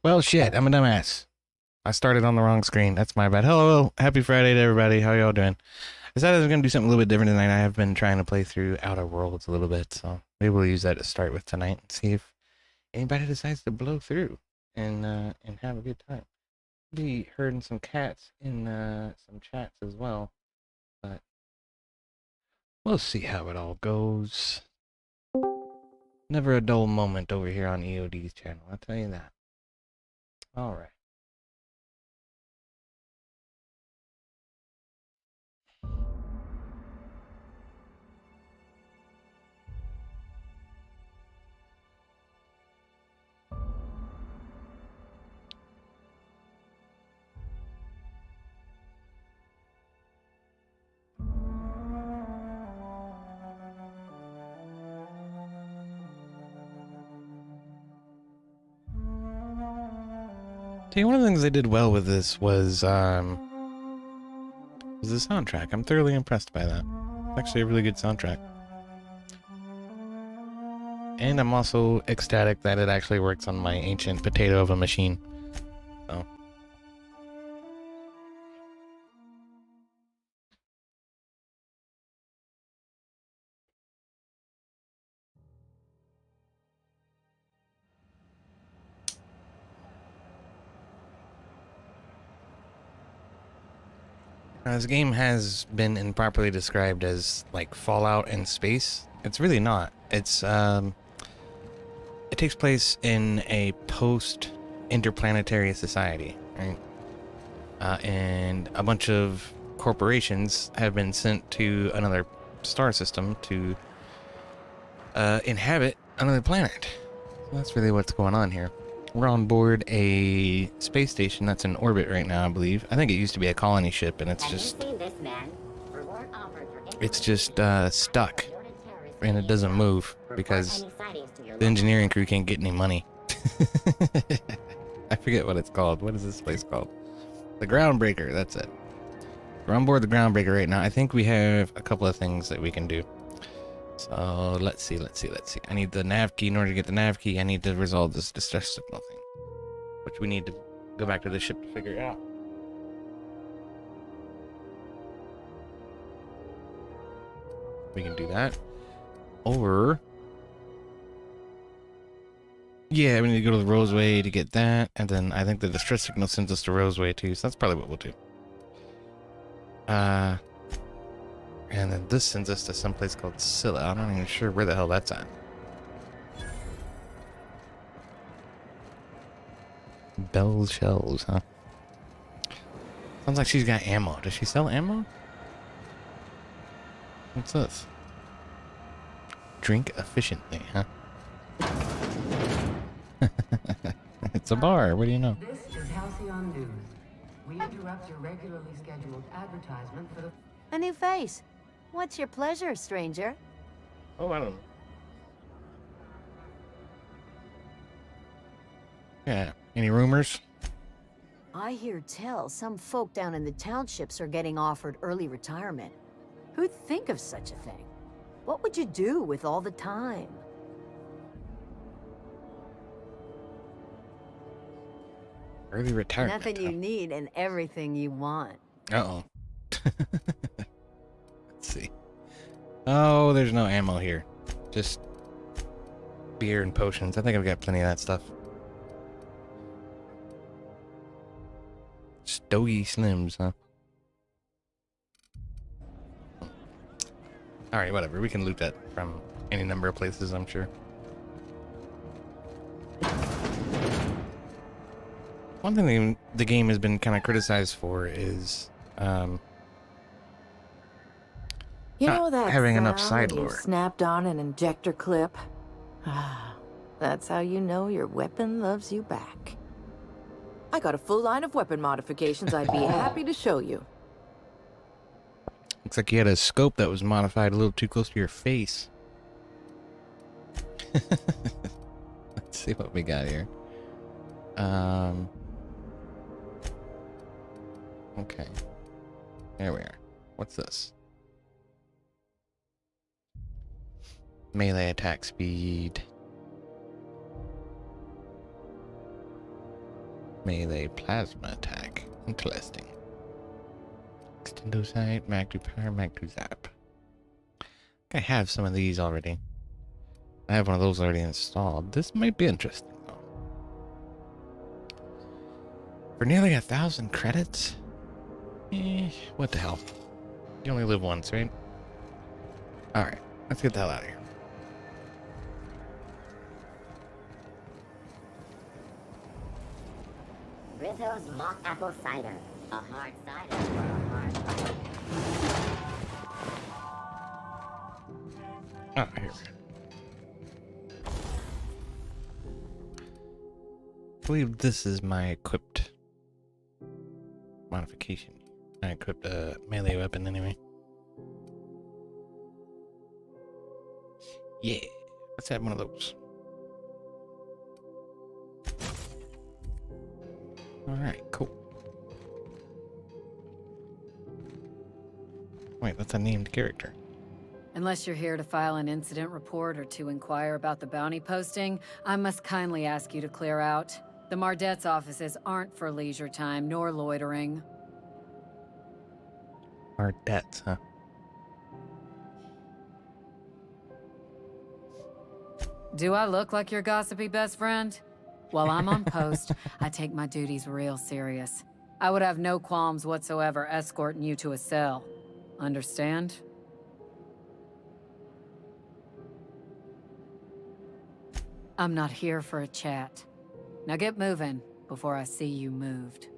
Well, shit, I'm a dumbass. I started on the wrong screen. That's my bad. Hello, happy Friday to everybody. How y'all doing? I decided I was going to do something a little bit different tonight. I have been trying to play through Outer Worlds a little bit, so maybe we'll use that to start with tonight and see if anybody decides to blow through and have a good time. Be hearing some cats in some chats as well, but we'll see how it all goes. Never a dull moment over here on EOD's channel, I'll tell you that. All right. See, one of the things they did well with this was the soundtrack. I'm thoroughly impressed by that. It's actually a really good soundtrack. And I'm also ecstatic that it actually works on my ancient potato of a machine. So. This game has been improperly described as like Fallout in space. It's really not. It's it takes place in a post-interplanetary society, right? And a bunch of corporations have been sent to another star system to inhabit another planet. So that's really what's going on here. We're on board a space station that's in orbit right now, I believe. I think it used to be a colony ship, and it's just stuck, and it doesn't move because the engineering crew can't get any money. I forget what it's called. What is this place called? The Groundbreaker. That's it. We're on board the Groundbreaker right now. I think we have a couple of things that we can do. So let's see. I need the nav key. In order to get the nav key, I need to resolve this distress signal thing, which we need to go back to the ship to figure out. We can do that. Or yeah, we need to go to the Roseway to get that, and then I think the distress signal sends us to Roseway too, so that's probably what we'll do. And then this sends us to some place called Scylla. I'm not even sure where the hell that's at. Bell Shells, huh? Sounds like she's got ammo. Does she sell ammo? What's this? Drink efficiently, huh? It's a bar. What do you know? This is Halcyon News. We interrupt your regularly scheduled advertisement for the... A new face. What's your pleasure, stranger? Oh, I don't know. Yeah. Any rumors? I hear tell some folk down in the townships are getting offered early retirement. Who'd think of such a thing? What would you do with all the time? Early retirement. Nothing you need and everything you want. Uh-oh. Let's see. Oh, there's no ammo here. Just beer and potions. I think I've got plenty of that stuff. Stogie Slims, huh? Alright, whatever. We can loot that from any number of places, I'm sure. One thing the game has been kind of criticized for is You know that having enough sound side when you lore. snapped on an injector clip? That's how you know your weapon loves you back. I got a full line of weapon modifications I'd be happy to show you. Looks like you had a scope that was modified a little too close to your face. Let's see what we got here. Okay. There we are. What's this? Melee attack speed. Melee plasma attack. Interesting. Extendo sight, mag to power, mag to zap. I have some of these already. I have one of those already installed. This might be interesting though. For nearly 1,000 credits? What the hell? You only live once, right? Alright, let's get the hell out of here. Rizzo's mock apple cider. A hard cider for a hard cider. Ah, here. I believe this is my equipped modification. I equipped a melee weapon anyway. Yeah, let's have one of those. Alright, cool. Wait, that's a named character. Unless you're here to file an incident report or to inquire about the bounty posting, I must kindly ask you to clear out. The Mardet's offices aren't for leisure time nor loitering. Our debts, huh? Do I look like your gossipy best friend? While I'm on post, I take my duties real serious. I would have no qualms whatsoever escorting you to a cell. Understand? I'm not here for a chat. Now get moving before I see you moved.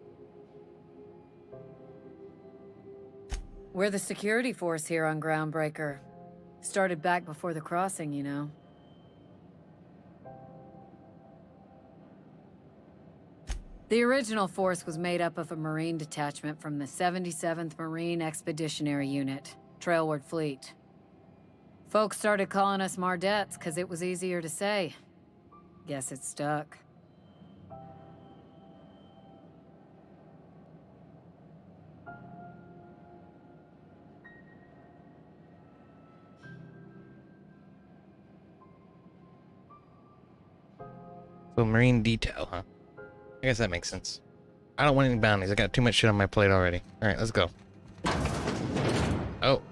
We're the security force here on Groundbreaker. Started back before the crossing, you know. The original force was made up of a Marine detachment from the 77th Marine Expeditionary Unit, Trailward Fleet. Folks started calling us Mardets because it was easier to say. Guess it stuck. So Marine detail, huh? I guess that makes sense. I don't want any bounties. I got too much shit on my plate already. Alright, let's go. Oh.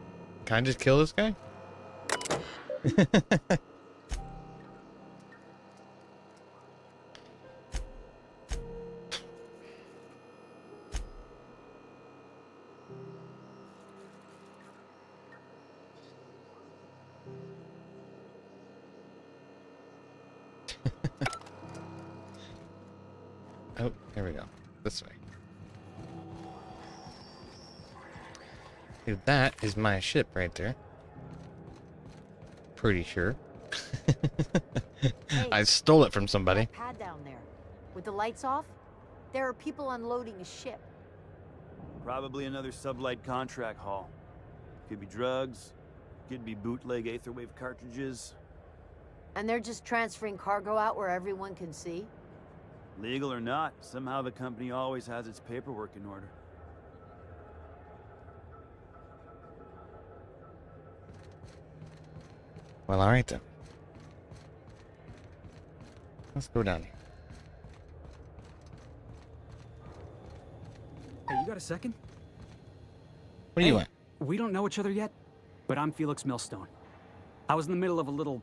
Can I just kill this guy? Oh, here we go. This way. Dude, that is my ship right there. Pretty sure. Hey, I stole it from somebody. that pad down there, with the lights off, there are people unloading a ship. Probably another sublight contract haul. Could be drugs, could be bootleg Aetherwave cartridges. And they're just transferring cargo out where everyone can see? Legal or not, somehow the company always has its paperwork in order. Well, alright then. Let's go down here. Hey, you got a second? What do you Hey, want? We don't know each other yet, but I'm Felix Millstone. I was in the middle of a little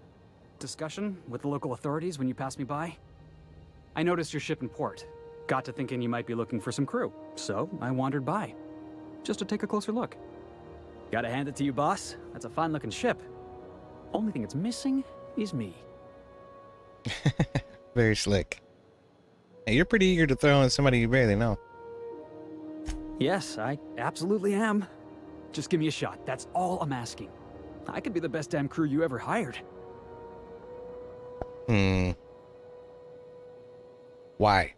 discussion with the local authorities when you passed me by. I noticed your ship in port. Got to thinking you might be looking for some crew, so I wandered by. Just to take a closer look. Gotta hand it to you, boss. That's a fine-looking ship. Only thing it's missing is me. Very slick. Hey, you're pretty eager to throw in somebody you barely know. Yes, I absolutely am. Just give me a shot. That's all I'm asking. I could be the best damn crew you ever hired. Why?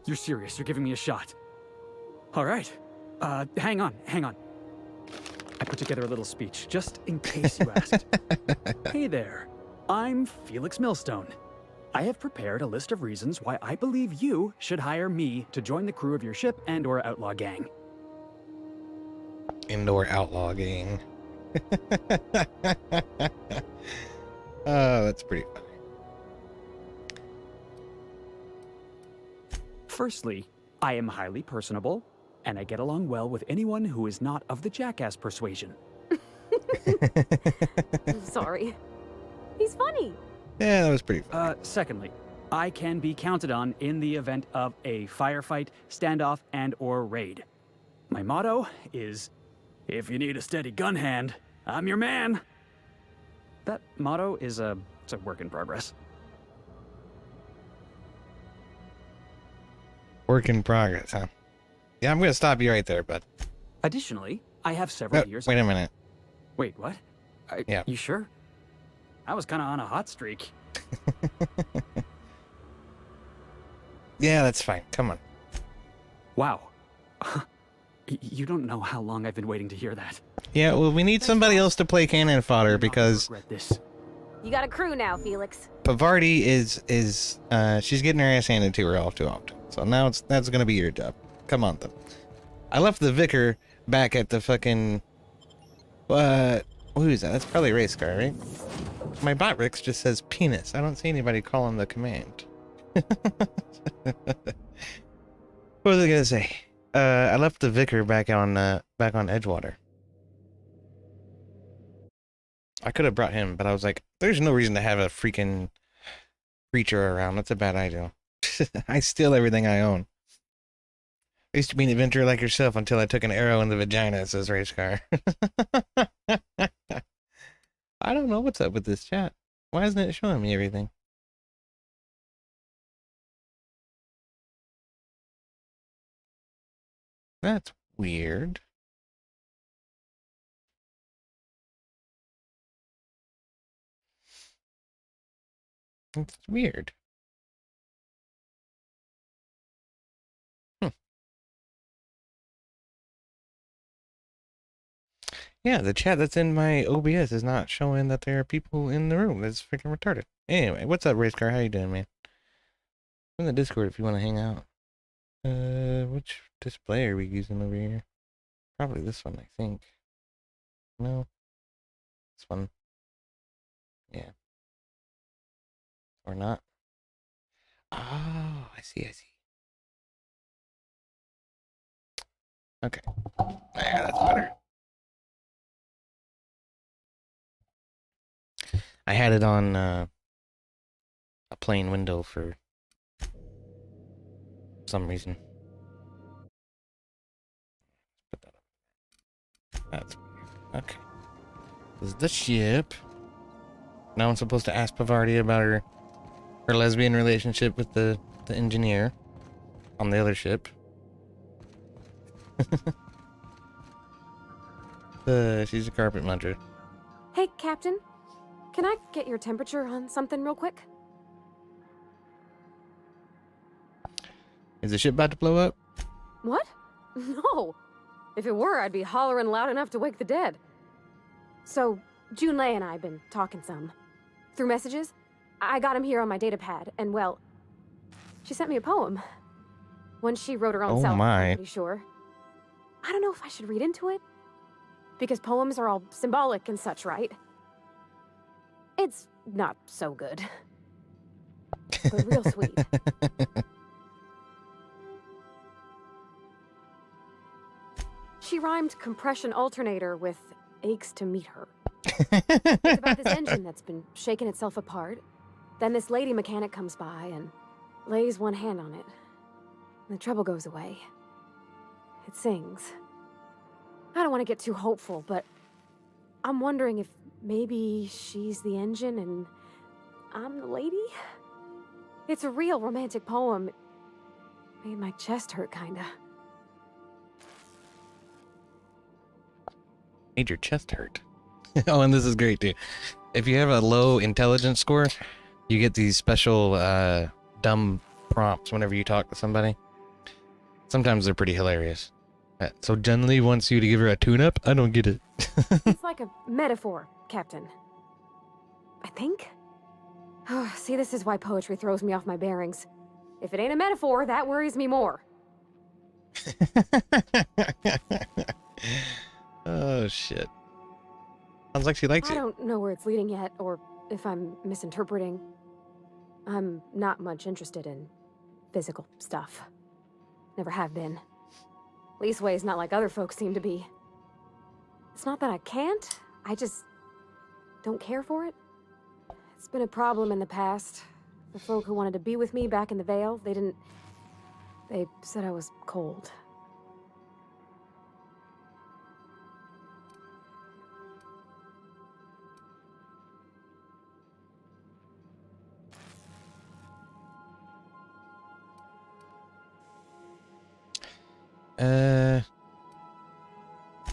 You're serious. You're giving me a shot. All right. Hang on. I put together a little speech, just in case you asked. Hey there. I'm Felix Millstone. I have prepared a list of reasons why I believe you should hire me to join the crew of your ship and/or outlaw gang. Indoor outlaw gang. Oh, that's pretty funny. Firstly, I am highly personable, and I get along well with anyone who is not of the jackass persuasion. I'm sorry. He's funny. Yeah, that was pretty fun. Secondly, I can be counted on in the event of a firefight, standoff, and/or raid. My motto is, if you need a steady gun hand, I'm your man. That motto is it's a work in progress. Work in progress, huh? Yeah, I'm gonna stop you right there, bud. Additionally, I have several years. Wait a minute. Wait, what? Yeah. You sure? I was kind of on a hot streak. Yeah, that's fine. Come on. Wow. You don't know how long I've been waiting to hear that. Yeah, well, we need somebody else to play cannon fodder You're not gonna because regret this. You got a crew now, Felix. Pavardi is she's getting her ass handed to her all too often. So now that's gonna be your job. Come on, then. I left the vicar back at the fucking. Who is that? That's probably race car, right? My bot Rix just says penis. I don't see anybody calling the command. What was I gonna say? I left the vicar back on Edgewater. I could have brought him, but I was like, there's no reason to have a freaking creature around. That's a bad idea. I steal everything I own. I used to be an adventurer like yourself until I took an arrow in the vagina, says Race Car. I don't know what's up with this chat. Why isn't it showing me everything? That's weird. It's weird. Yeah, the chat that's in my OBS is not showing that there are people in the room. That's freaking retarded. Anyway, what's up, Race Car? How you doing, man? In the Discord if you want to hang out. Which display are we using over here? Probably this one, I think. No. This one. Yeah. Or not. Oh, I see. Okay. Yeah, that's better. I had it on a plain window for some reason. Put that up. That's weird. Okay. This is the ship. Now I'm supposed to ask Pavardi about her lesbian relationship with the engineer on the other ship. She's a carpet muncher. Hey, Captain. Can I get your temperature on something real quick? Is the ship about to blow up? What? No. If it were, I'd be hollering loud enough to wake the dead. So, Junlei and I have been talking some. Through messages. I got him here on my datapad, and well, she sent me a poem. One she wrote her own Oh self, my. I'm pretty sure. I don't know if I should read into it. Because poems are all symbolic and such, right? It's not so good. But real sweet. She rhymed compression alternator with aches to meet her. It's about this engine that's been shaking itself apart. Then this lady mechanic comes by and lays one hand on it. And the trouble goes away. It sings. I don't want to get too hopeful, but I'm wondering if maybe she's the engine and I'm the lady? It's a real romantic poem. It made my chest hurt, kinda. Made your chest hurt. Oh, and this is great too. If you have a low intelligence score, you get these special dumb prompts whenever you talk to somebody. Sometimes they're pretty hilarious. So Junlei wants you to give her a tune-up? I don't get it. It's like a metaphor, Captain. I think? Oh, see, this is why poetry throws me off my bearings. If it ain't a metaphor, that worries me more. Oh, shit. Sounds like she likes I it. don't know where it's leading yet, or if I'm misinterpreting. I'm not much interested in physical stuff. Never have been. Leastway's not like other folks seem to be. It's not that I can't, I just don't care for it. It's been a problem in the past. The folk who wanted to be with me back in the Vale, they said I was cold.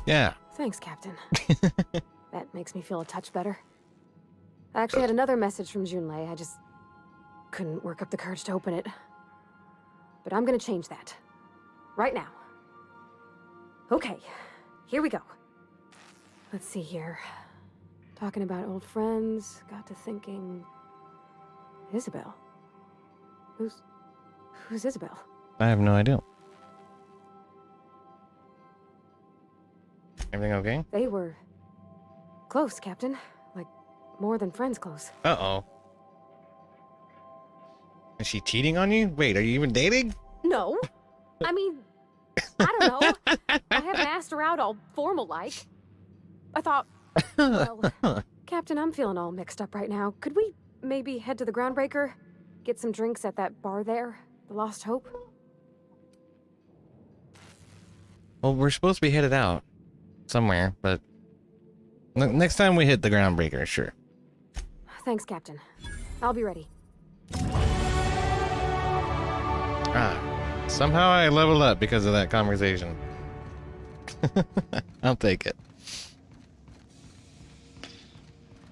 Yeah. Thanks, Captain. That makes me feel a touch better. I actually had another message from Junlei. I just couldn't work up the courage to open it. But I'm gonna change that. Right now. Okay, here we go. Let's see here. Talking about old friends, got to thinking... Isabel? Who's Isabel? I have no idea. Everything okay? They were... close, Captain. Like, more than friends close. Uh-oh. Is she cheating on you? Wait, are you even dating? No. I mean, I don't know. I haven't asked her out all formal-like. I thought, well, Captain, I'm feeling all mixed up right now. Could we maybe head to the Groundbreaker? Get some drinks at that bar there? The Lost Hope? Well, we're supposed to be headed out somewhere, but next time we hit the Groundbreaker, sure. Thanks, Captain. I'll be ready. Somehow I leveled up because of that conversation. I'll take it.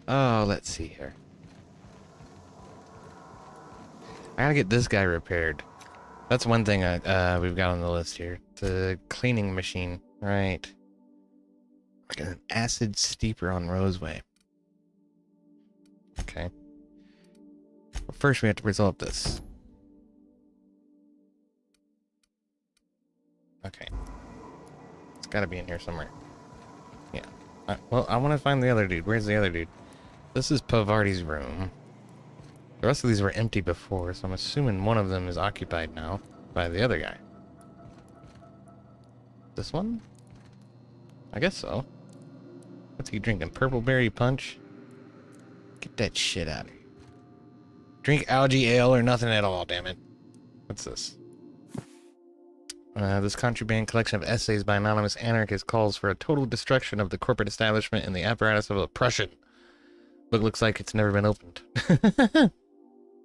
Oh, let's see here. I gotta get this guy repaired. That's one thing we've got on the list here. The cleaning machine. Right. Like an acid steeper on Roseway. Okay. Well, first we have to resolve this. Okay. It's gotta be in here somewhere. Yeah. Well, I want to find the other dude. Where's the other dude? This is Pavarti's room. The rest of these were empty before, so I'm assuming one of them is occupied now by the other guy. This one? I guess so. What's he drinking? Purple berry punch? Get that shit out of here. Drink algae ale or nothing at all, damn it. What's this? This contraband collection of essays by anonymous anarchists calls for a total destruction of the corporate establishment and the apparatus of oppression. Book looks like it's never been opened.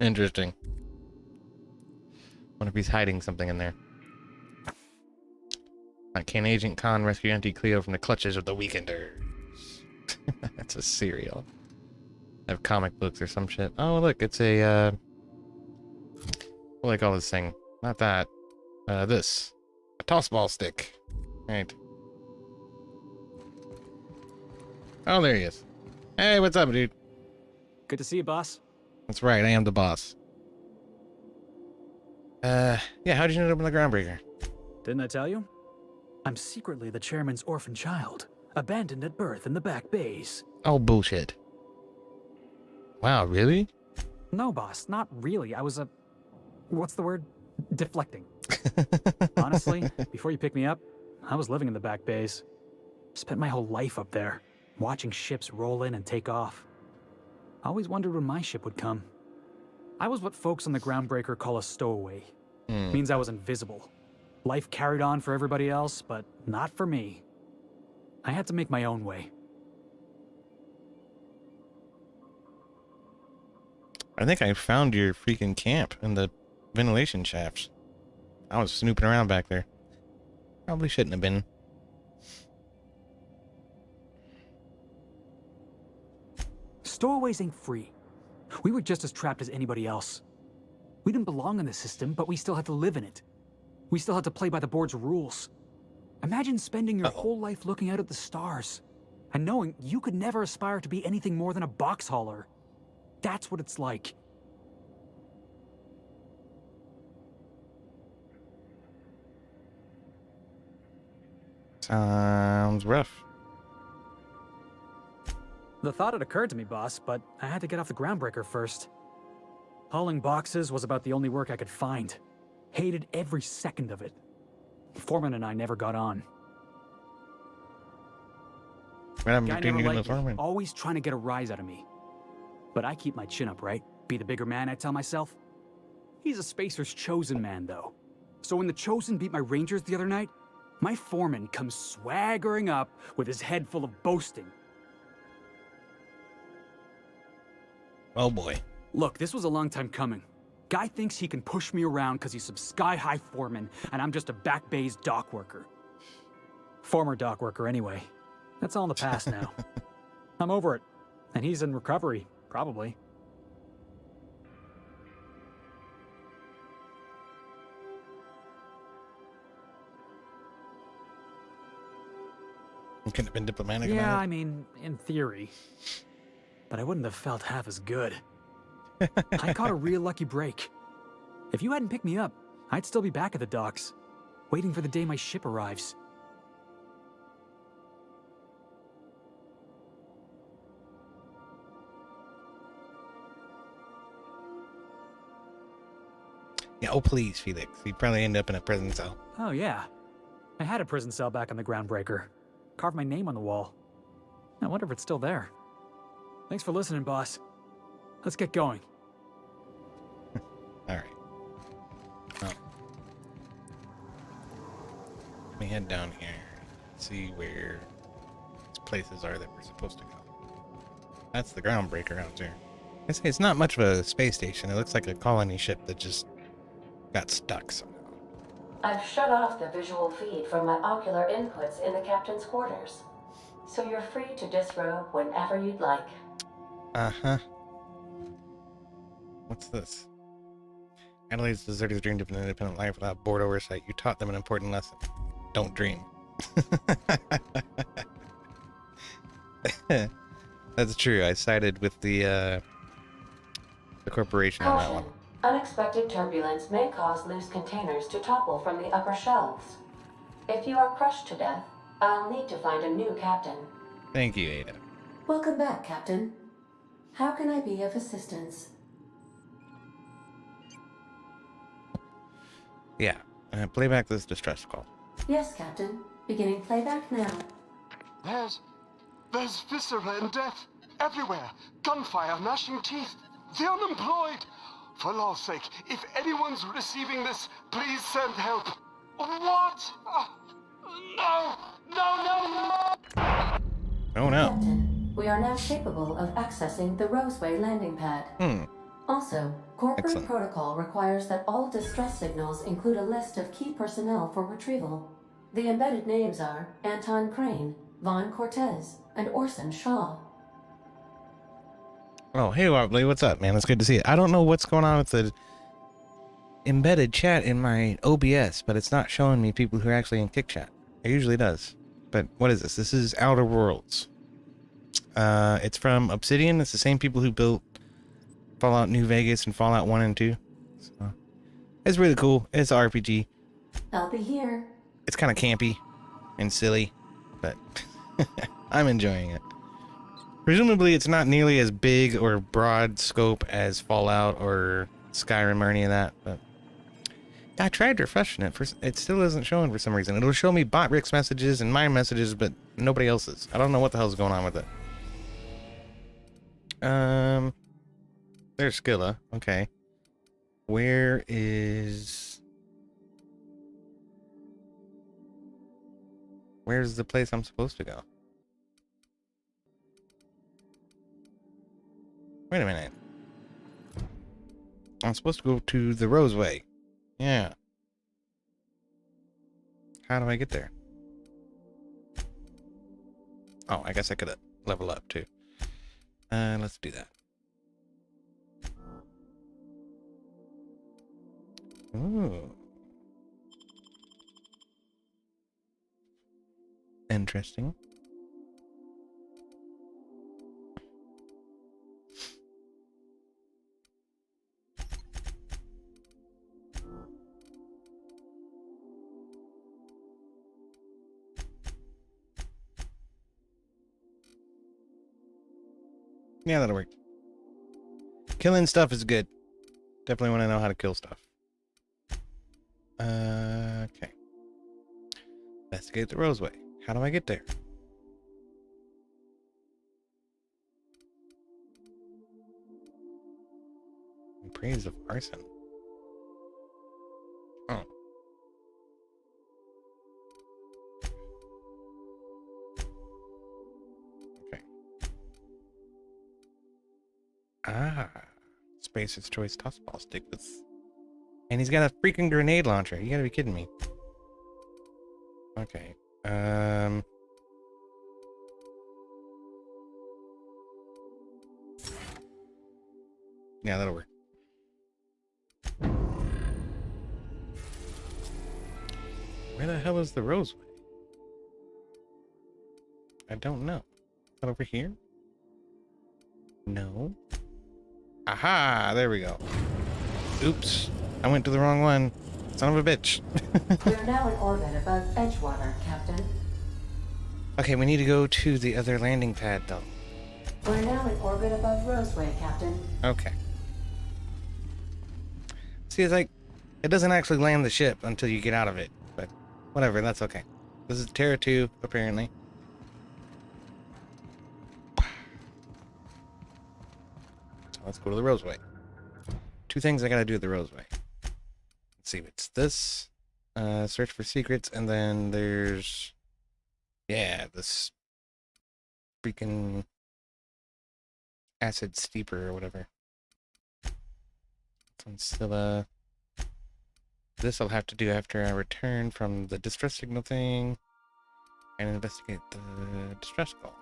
Interesting. Wonder if he's hiding something in there. Can Agent Khan rescue Auntie Cleo from the clutches of the Weekenders? That's a serial. I have comic books or some shit. Oh, look, it's a, what do I call this thing? Not that. This. A toss ball stick. Right. Oh, there he is. Hey, what's up, dude? Good to see you, boss. That's right, I am the boss. Yeah, how'd you end up in the Groundbreaker? Didn't I tell you? I'm secretly the chairman's orphan child, abandoned at birth in the back bays. Oh, bullshit. Wow, really? No, boss, not really. I was what's the word? Deflecting. Honestly, before you picked me up, I was living in the back bays. Spent my whole life up there, watching ships roll in and take off. I always wondered when my ship would come. I was what folks on the Groundbreaker call a stowaway. Means I was invisible. Life carried on for everybody else, but not for me. I had to make my own way. I think I found your freaking camp in the ventilation shafts. I was snooping around back there. Probably shouldn't have been. Stowaways ain't free. We were just as trapped as anybody else. We didn't belong in the system, but we still had to live in it. We still had to play by the board's rules. Imagine spending your whole life looking out at the stars, and knowing you could never aspire to be anything more than a box hauler. That's what it's like. Sounds rough. The thought had occurred to me, boss, but I had to get off the Groundbreaker first. Hauling boxes was about the only work I could find. Hated every second of it. Foreman and I never got on. What happened Guy between never you and the liked me, foreman? always trying to get a rise out of me. But I keep my chin up, right? Be the bigger man, I tell myself. He's a Spacer's chosen man, though. So when the Chosen beat my Rangers the other night, my foreman comes swaggering up with his head full of boasting. Oh boy. Look, this was a long time coming. Guy thinks he can push me around because he's some sky-high foreman, and I'm just a back bay's dock worker. Former dock worker, anyway. That's all in the past now. I'm over it. And he's in recovery, probably. You couldn't have been diplomatic Yeah, about I mean, in theory. But I wouldn't have felt half as good. I caught a real lucky break. If you hadn't picked me up, I'd still be back at the docks, waiting for the day my ship arrives. Yeah, oh please, Felix. You'd probably end up in a prison cell. Oh yeah. I had a prison cell back on the Groundbreaker. Carved my name on the wall. I wonder if it's still there. Thanks for listening, boss. Let's get going. Alright. Well, let me head down here. See where these places are that we're supposed to go. That's the Groundbreaker out there. I say it's not much of a space station. It looks like a colony ship that just got stuck somehow. I've shut off the visual feed from my ocular inputs in the captain's quarters, so you're free to disrobe whenever you'd like. Uh-huh. What's this? Adelaide's deserters dreamed of an independent life without board oversight. You taught them an important lesson. Don't dream. That's true. I sided with the corporation on that Caution. one. Unexpected turbulence may cause loose containers to topple from the upper shelves. If you are crushed to death, I'll need to find a new captain. Thank you, Ada. Welcome back, Captain. How can I be of assistance? Yeah. Play back this distress call. Yes, Captain. Beginning playback now. There's viscera and death everywhere. Gunfire, gnashing teeth. The unemployed. For law's sake, if anyone's receiving this, please send help. What? No! Oh no. Captain, we are now capable of accessing the Roseway landing pad. Also, corporate Excellent. protocol requires that all distress signals include a list of key personnel for retrieval. The embedded names are Anton Crane, Vaughn Cortez, and Orson Shaw. Oh, hey, Wobbly, what's up, man? It's good to see you. I don't know what's going on with the embedded chat in my OBS, but it's not showing me people who are actually in Kick Chat. It usually does. But what is this? This is Outer Worlds. It's from Obsidian. It's the same people who built Fallout New Vegas and Fallout 1 and 2. So, it's really cool. It's an RPG. I'll be here. It's kind of campy and silly, but I'm enjoying it. Presumably, it's not nearly as big or broad scope as Fallout or Skyrim or any of that, but I tried refreshing it. It still isn't showing for some reason. It'll show me Botrix messages and my messages, but nobody else's. I don't know what the hell's going on with it. There's Skilla. Okay. Where's the place I'm supposed to go? Wait a minute. I'm supposed to go to the Roseway. Yeah. How do I get there? Oh, I guess I could level up too. Let's do that. Ooh. Interesting. Yeah, that'll work. Killing stuff is good. Definitely want to know how to kill stuff. Okay. Investigate the Roseway. How do I get there? Praise of arson. Oh. Okay. Ah. Spacer's Choice tossball stick with... And he's got a freaking grenade launcher. You gotta be kidding me. Okay. Yeah, that'll work. Where the hell is the Roseway? I don't know. Is that over here? No. Aha! There we go. Oops. I went to the wrong one. Son of a bitch. We are now in orbit above Edgewater, Captain. Okay, we need to go to the other landing pad, though. We're now in orbit above Roseway, Captain. Okay. See, it's like, it doesn't actually land the ship until you get out of it. But whatever, that's okay. This is Terra 2, apparently. So let's go to the Roseway. 2 things I gotta do at the Roseway. Let's see, it's this. Search for secrets, and then there's... Yeah, this freaking acid steeper or whatever. Still, this I'll have to do after I return from the distress signal thing and investigate the distress call.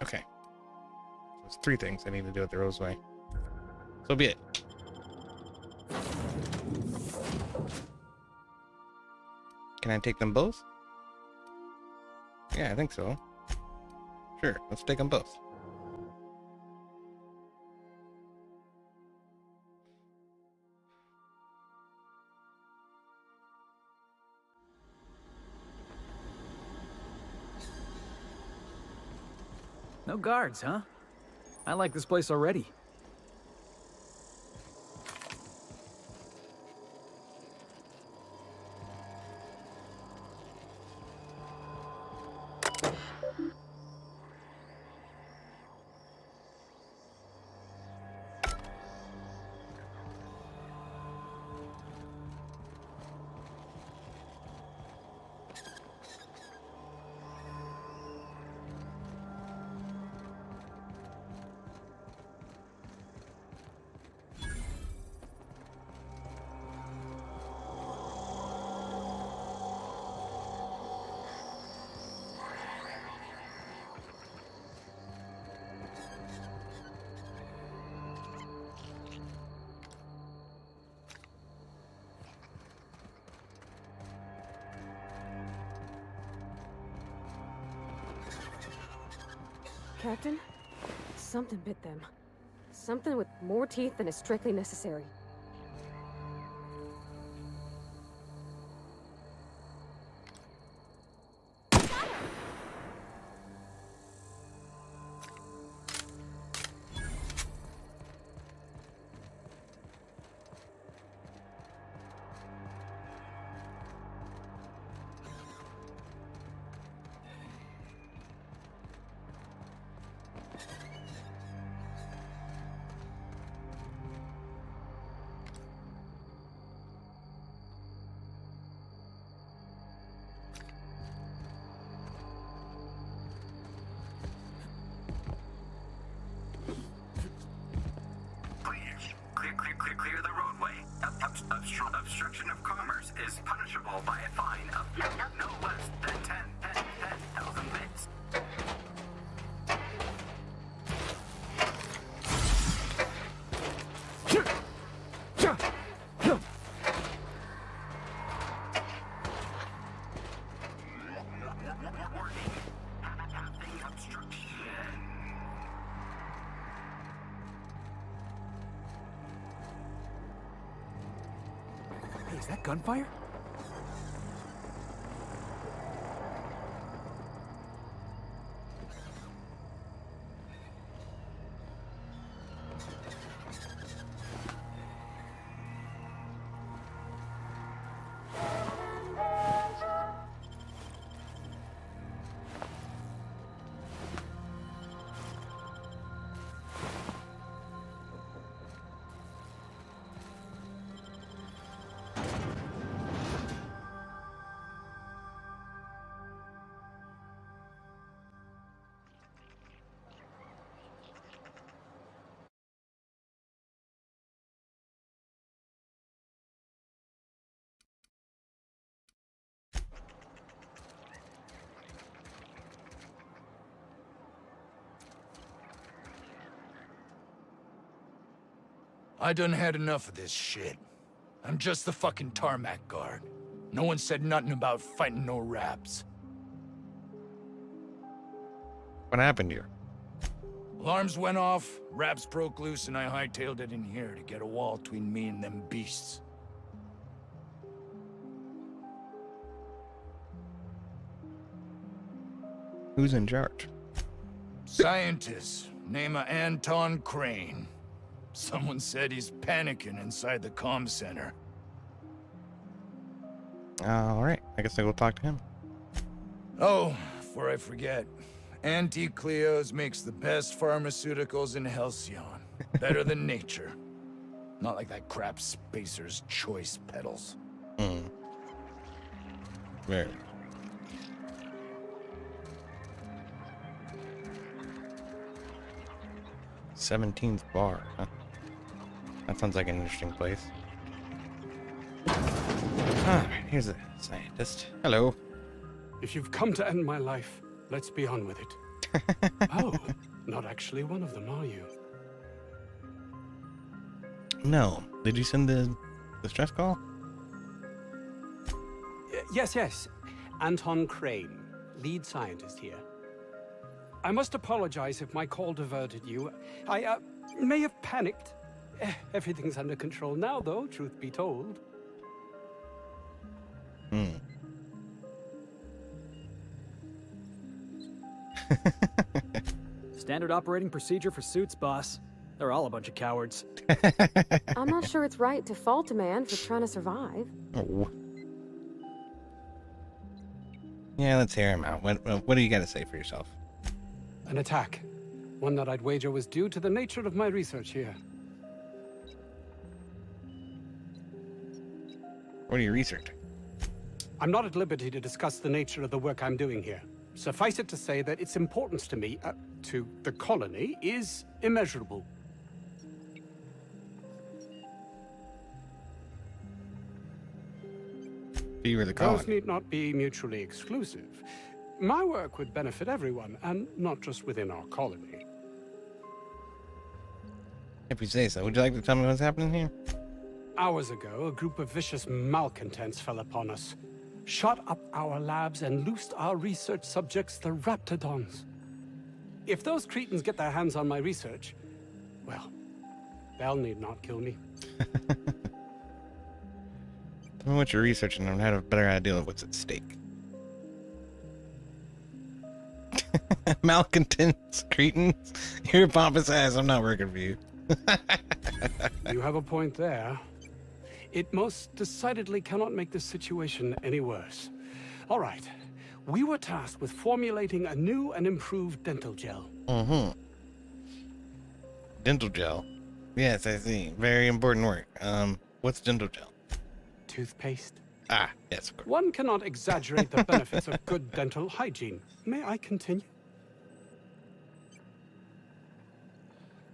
Okay. So there's 3 things I need to do at the Roseway. So be it. Can I take them both? Yeah, I think so. Sure, let's take them both. No guards, huh? I like this place already. Captain? Something bit them. Something with more teeth than is strictly necessary. Clear the roadway. Obstruction of commerce is punishable by a fine of no less than 10,000 bits. Hey, is that gunfire? I done had enough of this shit. I'm just the fucking tarmac guard. No one said nothing about fighting no raps. What happened here? Alarms went off, raps broke loose, and I hightailed it in here to get a wall between me and them beasts. Who's in charge? Scientist, name of Anton Crane. Someone said he's panicking inside the comm center. Alright, I guess I go talk to him. Oh, before I forget, Anti-Cleos makes the best pharmaceuticals in Halcyon. Better than nature. Not like that crap Spacer's Choice pedals. Very. "17th bar, huh? That sounds like an interesting place. Here's a scientist. Hello. If you've come to end my life, let's be on with it. Oh, not actually one of them, are you? No. Did you send the stress call? Yes. Anton Crane, lead scientist here. I must apologize if my call diverted you. I may have panicked. Everything's under control now, though, truth be told. Standard operating procedure for suits, boss. They're all a bunch of cowards. I'm not sure it's right to fault a man for trying to survive. Oh. Yeah, let's hear him out. What do you got to say for yourself? An attack. One that I'd wager was due to the nature of my research here. What are you researching? I'm not at liberty to discuss the nature of the work I'm doing here. Suffice it to say that its importance to me, to the colony, is immeasurable. You were the Those colony. need not be mutually exclusive. My work would benefit everyone, and not just within our colony. If you say so. Would you like to tell me what's happening here? Hours ago, a group of vicious malcontents fell upon us, shot up our labs, and loosed our research subjects, the Raptidons. If those cretins get their hands on my research, well, they'll need not kill me. Tell me what you're researching and have a better idea of what's at stake. Malcontents, cretins. You're a pompous ass. I'm not working for you. You have a point there. It most decidedly cannot make this situation any worse. All right. We were tasked with formulating a new and improved dental gel. Dental gel. Yes, I see. Very important work. What's dental gel? Toothpaste. Ah, yes, of course. One cannot exaggerate the benefits of good dental hygiene. May I continue?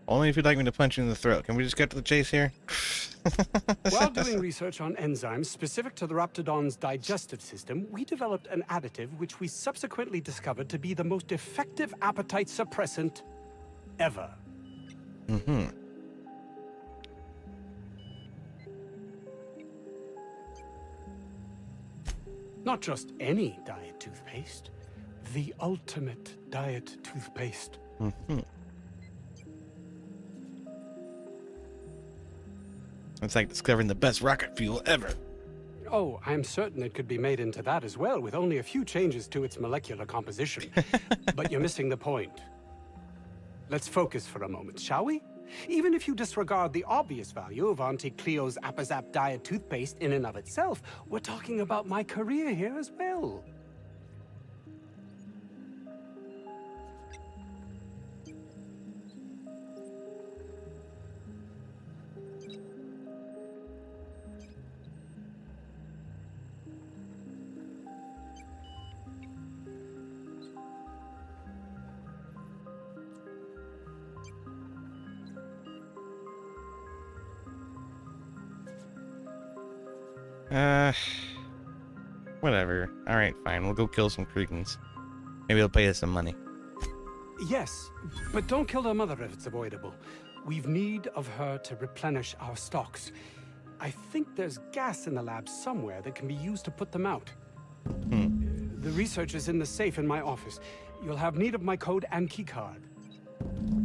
Only if you'd like me to punch you in the throat. Can we just get to the chase here? While doing research on enzymes specific to the Raptidon's digestive system, we developed an additive which we subsequently discovered to be the most effective appetite suppressant ever. Not just any diet toothpaste, the ultimate diet toothpaste. It's like discovering the best rocket fuel ever. Oh, I'm certain it could be made into that as well, with only a few changes to its molecular composition. But you're missing the point. Let's focus for a moment, shall we? Even if you disregard the obvious value of Auntie Cleo's Appazap diet toothpaste in and of itself, we're talking about my career here as well. Whatever. Alright, fine. We'll go kill some cretins. Maybe they'll pay us some money. Yes, but don't kill their mother if it's avoidable. We've need of her to replenish our stocks. I think there's gas in the lab somewhere that can be used to put them out. The research is in the safe in my office. You'll have need of my code and keycard.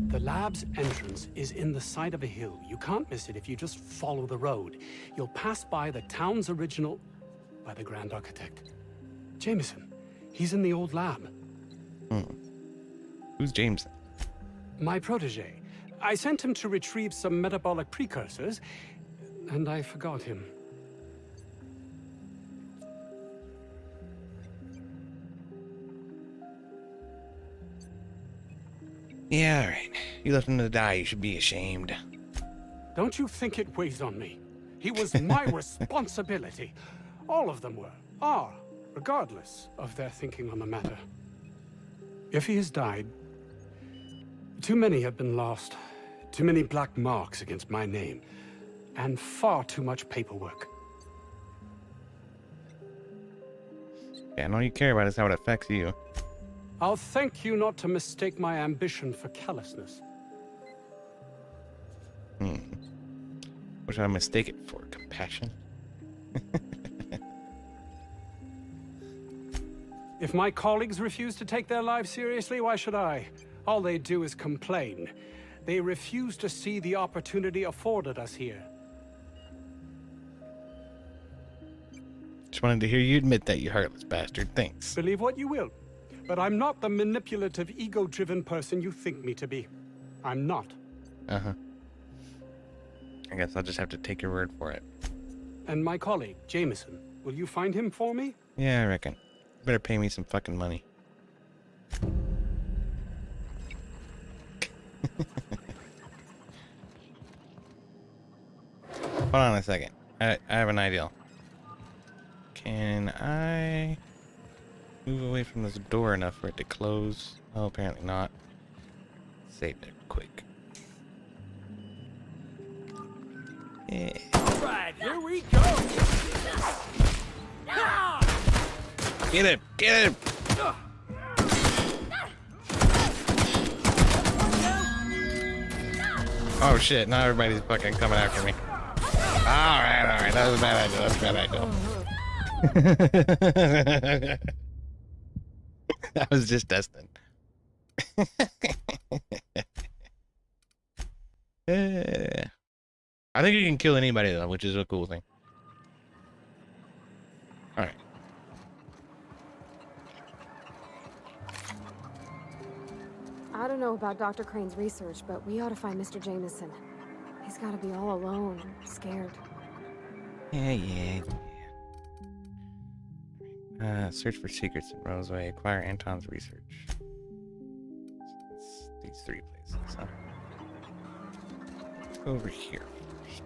The lab's entrance is in the side of a hill. You can't miss it if you just follow the road. You'll pass by the town's original... by the Grand Architect. Jameson. He's in the old lab. Who's Jameson? My protege. I sent him to retrieve some metabolic precursors, and I forgot him. Yeah, all right. You left him to die. You should be ashamed. Don't you think it weighs on me? He was my responsibility. All of them are, regardless of their thinking on the matter. If he has died, too many have been lost. Too many black marks against my name. And far too much paperwork. Yeah, and all you care about is how it affects you. I'll thank you not to mistake my ambition for callousness. What should I mistake it for? Compassion? If my colleagues refuse to take their lives seriously, why should I? All they do is complain. They refuse to see the opportunity afforded us here. Just wanted to hear you admit that, you heartless bastard. Thanks. Believe what you will, but I'm not the manipulative, ego-driven person you think me to be. I'm not. Uh-huh. I guess I'll just have to take your word for it. And my colleague, Jameson, will you find him for me? Yeah, I reckon. Better pay me some fucking money. Hold on a second. I have an idea. Can I move away from this door enough for it to close? Oh, apparently not. Save it quick. Yeah. Alright, here we go! Get him! Get him! Oh shit, now everybody's fucking coming after me. Alright, that was a bad idea, that's a bad idea. That was just Destin. Yeah. I think you can kill anybody though, which is a cool thing. Alright. I don't know about Dr. Crane's research, but we ought to find Mr. Jameson. He's got to be all alone and scared. Yeah. Search for secrets in Roseway. Acquire Anton's research. It's these three places, huh? Let's go over here first.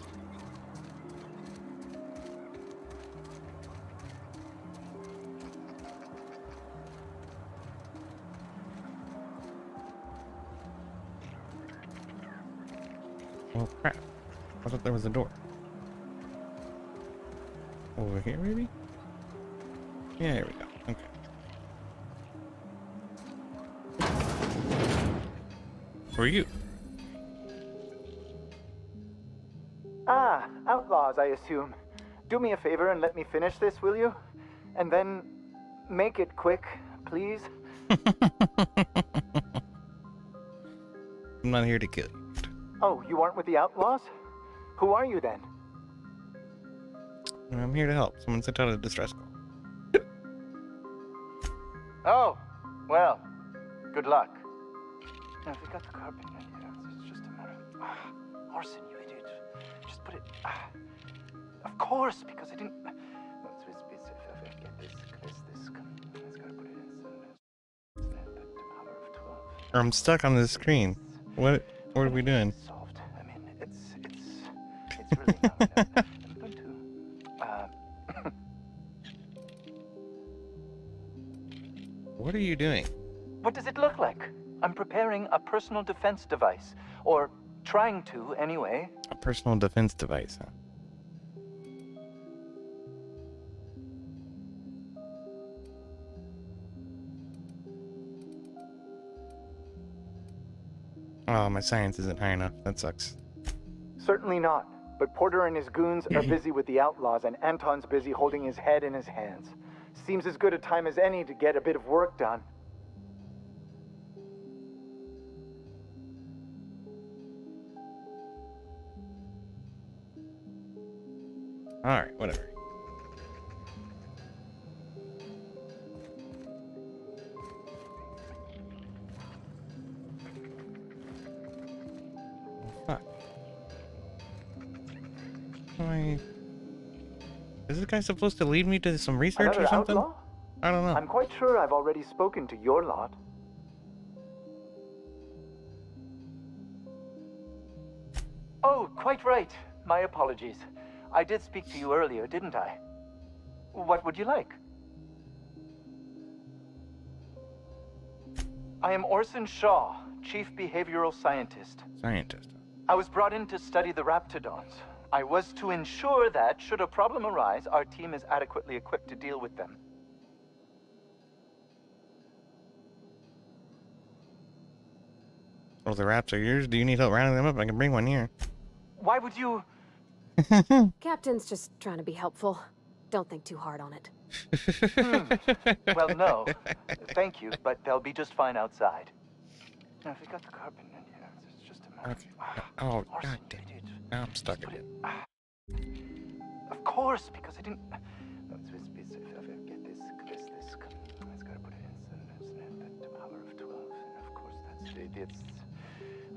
Oh crap. I thought there was a door. Over here, maybe? Yeah, here we go. Okay. Who are you? Ah, outlaws, I assume. Do me a favor and let me finish this, will you? And then make it quick, please. I'm not here to kill you. Oh, you aren't with the outlaws? Who are you then? I'm here to help. Someone sent out a distress call. Oh, well, good luck. Now, if we got the carpet in here, it's just a matter of... Orson, you idiot. Just put it... of course, because I didn't... It's gotta put it in... The power of 12. I'm stuck on this screen. What are we doing? Solved. I mean, it's really not... I'm going to... What are you doing? What does it look like? I'm preparing a personal defense device. Or trying to, anyway. A personal defense device, huh? Oh, my science isn't high enough. That sucks. Certainly not. But Porter and his goons are busy with the outlaws, and Anton's busy holding his head in his hands. Seems as good a time as any to get a bit of work done. Alright, whatever. Fuck. Is this guy supposed to lead me to some research Another or something? outlaw? I don't know. I'm quite sure I've already spoken to your lot. Oh, quite right. My apologies. I did speak to you earlier, didn't I? What would you like? I am Orson Shaw, Chief Behavioral Scientist. Scientist. I was brought in to study the Raptidons. I was to ensure that, should a problem arise, our team is adequately equipped to deal with them. Oh, the raps are yours? Do you need help rounding them up? I can bring one here. Why would you... Captain's just trying to be helpful. Don't think too hard on it. Well, no. Thank you, but they'll be just fine outside. Now, if you got the carpet in here, it's just a matter Oh, god damn it. Now I'm stuck again. Of course, because I didn't... No, get this. It's gotta put it in the power of 12, and of course it's...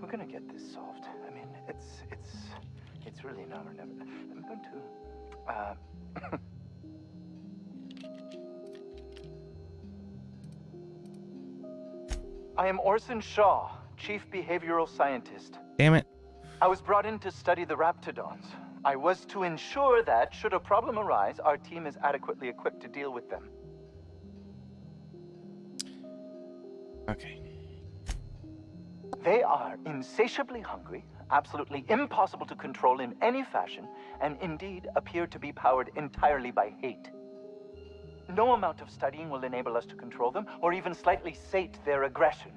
We're gonna get this solved. I mean, it's really now or never. I'm going to... I am Orson Shaw, Chief Behavioral Scientist. Damn it. I was brought in to study the Raptidons. I was to ensure that, should a problem arise, our team is adequately equipped to deal with them. Okay. They are insatiably hungry, absolutely impossible to control in any fashion, and indeed appear to be powered entirely by hate. No amount of studying will enable us to control them, or even slightly sate their aggression.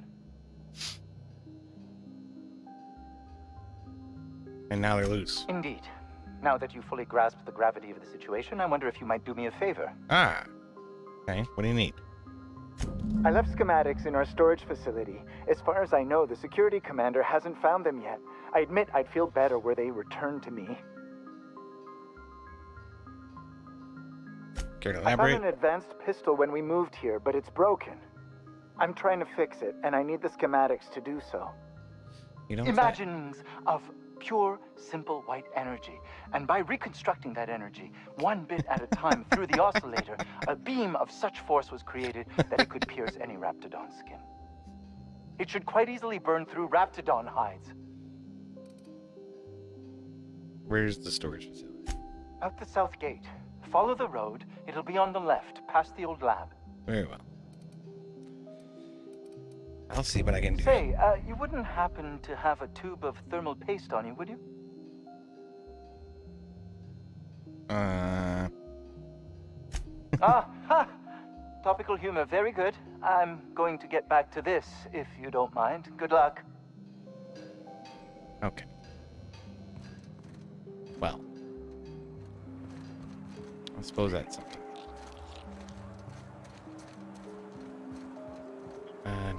And now they're loose. Indeed. Now that you fully grasp the gravity of the situation, I wonder if you might do me a favor. Ah. Okay, what do you need? I left schematics in our storage facility. As far as I know, the security commander hasn't found them yet. I admit I'd feel better were they returned to me. Care to I elaborate? found an advanced pistol when we moved here, but it's broken. I'm trying to fix it, and I need the schematics to do so. You don't Imaginings of pure, simple white energy. And by reconstructing that energy, one bit at a time through the oscillator, a beam of such force was created that it could pierce any Raptidon skin. It should quite easily burn through Raptidon hides. Where's the storage facility? Out the south gate. Follow the road. It'll be on the left, past the old lab. Very well. I'll see what I can do. Say, you wouldn't happen to have a tube of thermal paste on you, would you? Ah, ha! Topical humor, very good. I'm going to get back to this, if you don't mind. Good luck. Okay. Well. I suppose that's something.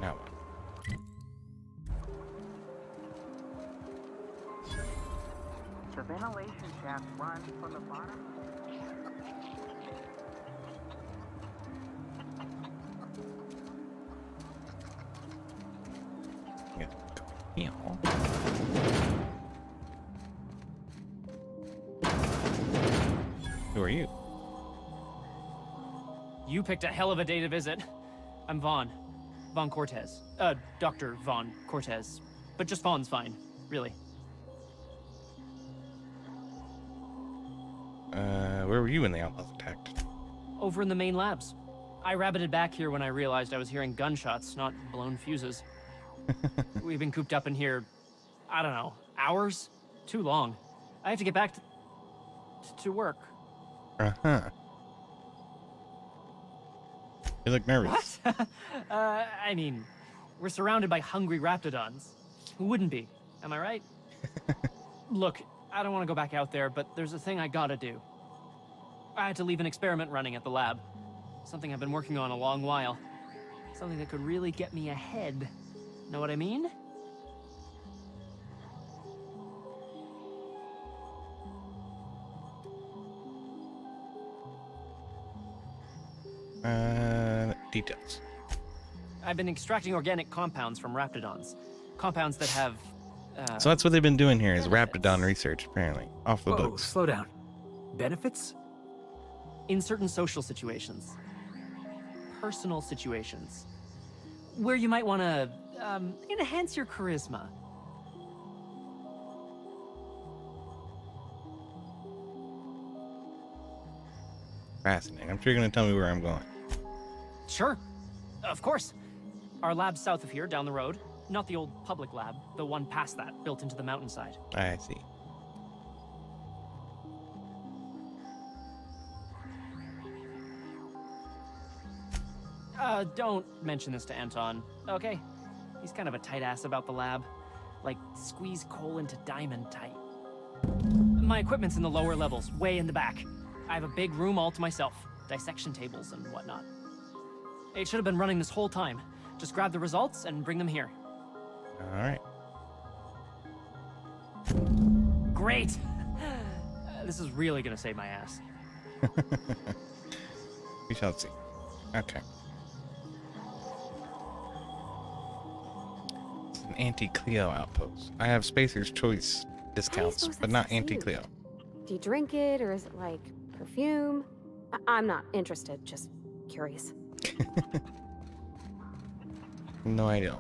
Now what? The ventilation shaft runs from the bottom. Yeah. Who are you? You picked a hell of a day to visit. I'm Vaughn. Vaughn Cortez. Dr. Vaughn Cortez. But just Vaughn's fine, really. Where were you when the outlaws attacked? Over in the main labs. I rabbited back here when I realized I was hearing gunshots, not blown fuses. We've been cooped up in here, I don't know, hours? Too long. I have to get back to work. Uh-huh. You look nervous. What? I mean, we're surrounded by hungry Raptidons. Who wouldn't be? Am I right? Look, I don't want to go back out there, but there's a thing I gotta do. I had to leave an experiment running at the lab. Something I've been working on a long while. Something that could really get me ahead. Know what I mean? Details. I've been extracting organic compounds from raptidons. Compounds that have... So that's what they've been doing here, is raptidon research, apparently. Off the Whoa, books. slow down. Benefits? In certain social situations. Personal situations. Where you might want to enhance your charisma. Fascinating. I'm sure you're going to tell me where I'm going. Sure. Of course. Our lab's south of here, down the road. Not the old public lab, the one past that, built into the mountainside. I see. Don't mention this to Anton, okay? He's kind of a tight ass about the lab. Like, squeeze coal into diamond tight. My equipment's in the lower levels, way in the back. I have a big room all to myself. Dissection tables and whatnot. It should have been running this whole time. Just grab the results and bring them here. Alright. Great! This is really gonna save my ass. We shall see. Okay. It's an anti-Cleo outpost. I have Spacer's Choice discounts, suppose but that's not anti-Cleo. Do you drink it, or is it like perfume? I'm not interested, just curious. No idea.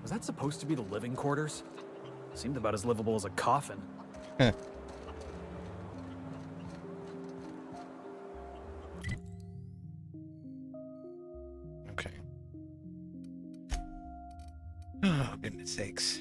Was that supposed to be the living quarters? Seemed about as livable as a coffin. Okay. Oh, goodness sakes.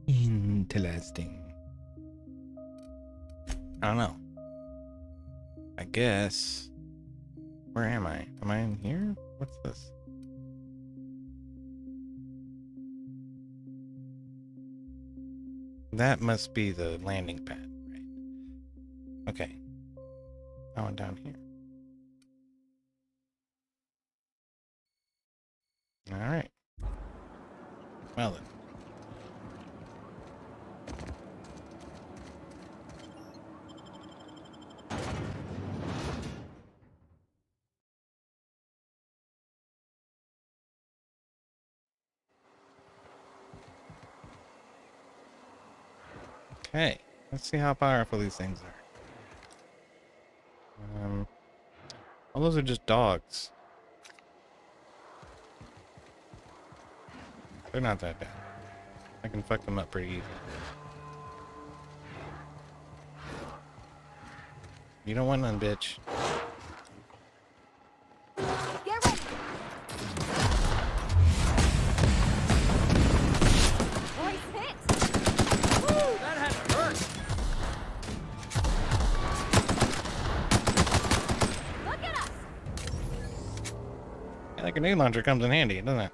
Interesting. I don't know. I guess. Where am I? Am I in here? What's this? That must be the landing pad, right? Okay. I went down here. Alright. Well then. Okay, let's see how powerful these things are. All those are just dogs. They're not that bad. I can fuck them up pretty easy. You don't want none, bitch. Get ready! Nice hit! Woo! That had to hurt. Look at us! Yeah, that grenade launcher comes in handy, doesn't it?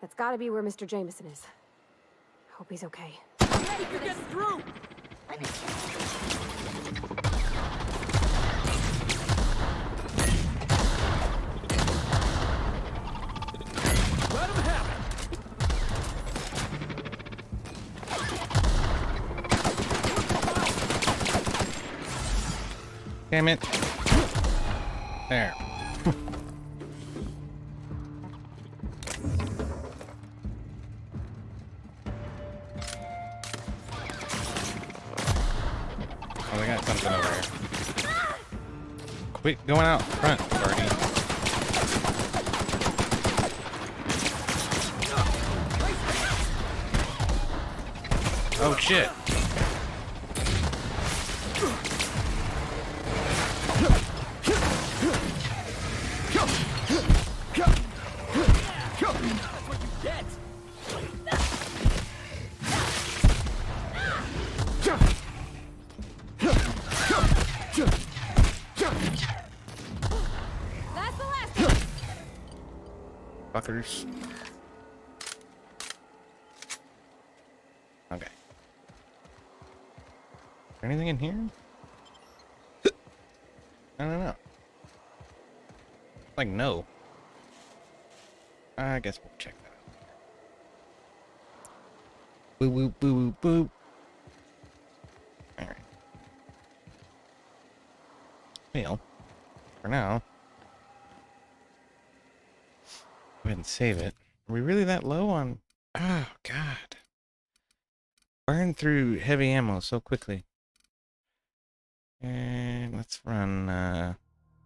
That's gotta be where Mr. Jameson is. Hope he's okay. You're getting through. Let him have it. Damn it. There. got something over here. Quit going out front, Barney. Oh shit. Fuckers. Okay. Is there anything in here? I don't know. Like, no. I guess we'll check that out. Boop, boop, boop, boop, boop. Alright. Well, for now, go ahead and save it. Are we really that low on... Oh, God. Burn through heavy ammo so quickly. And let's run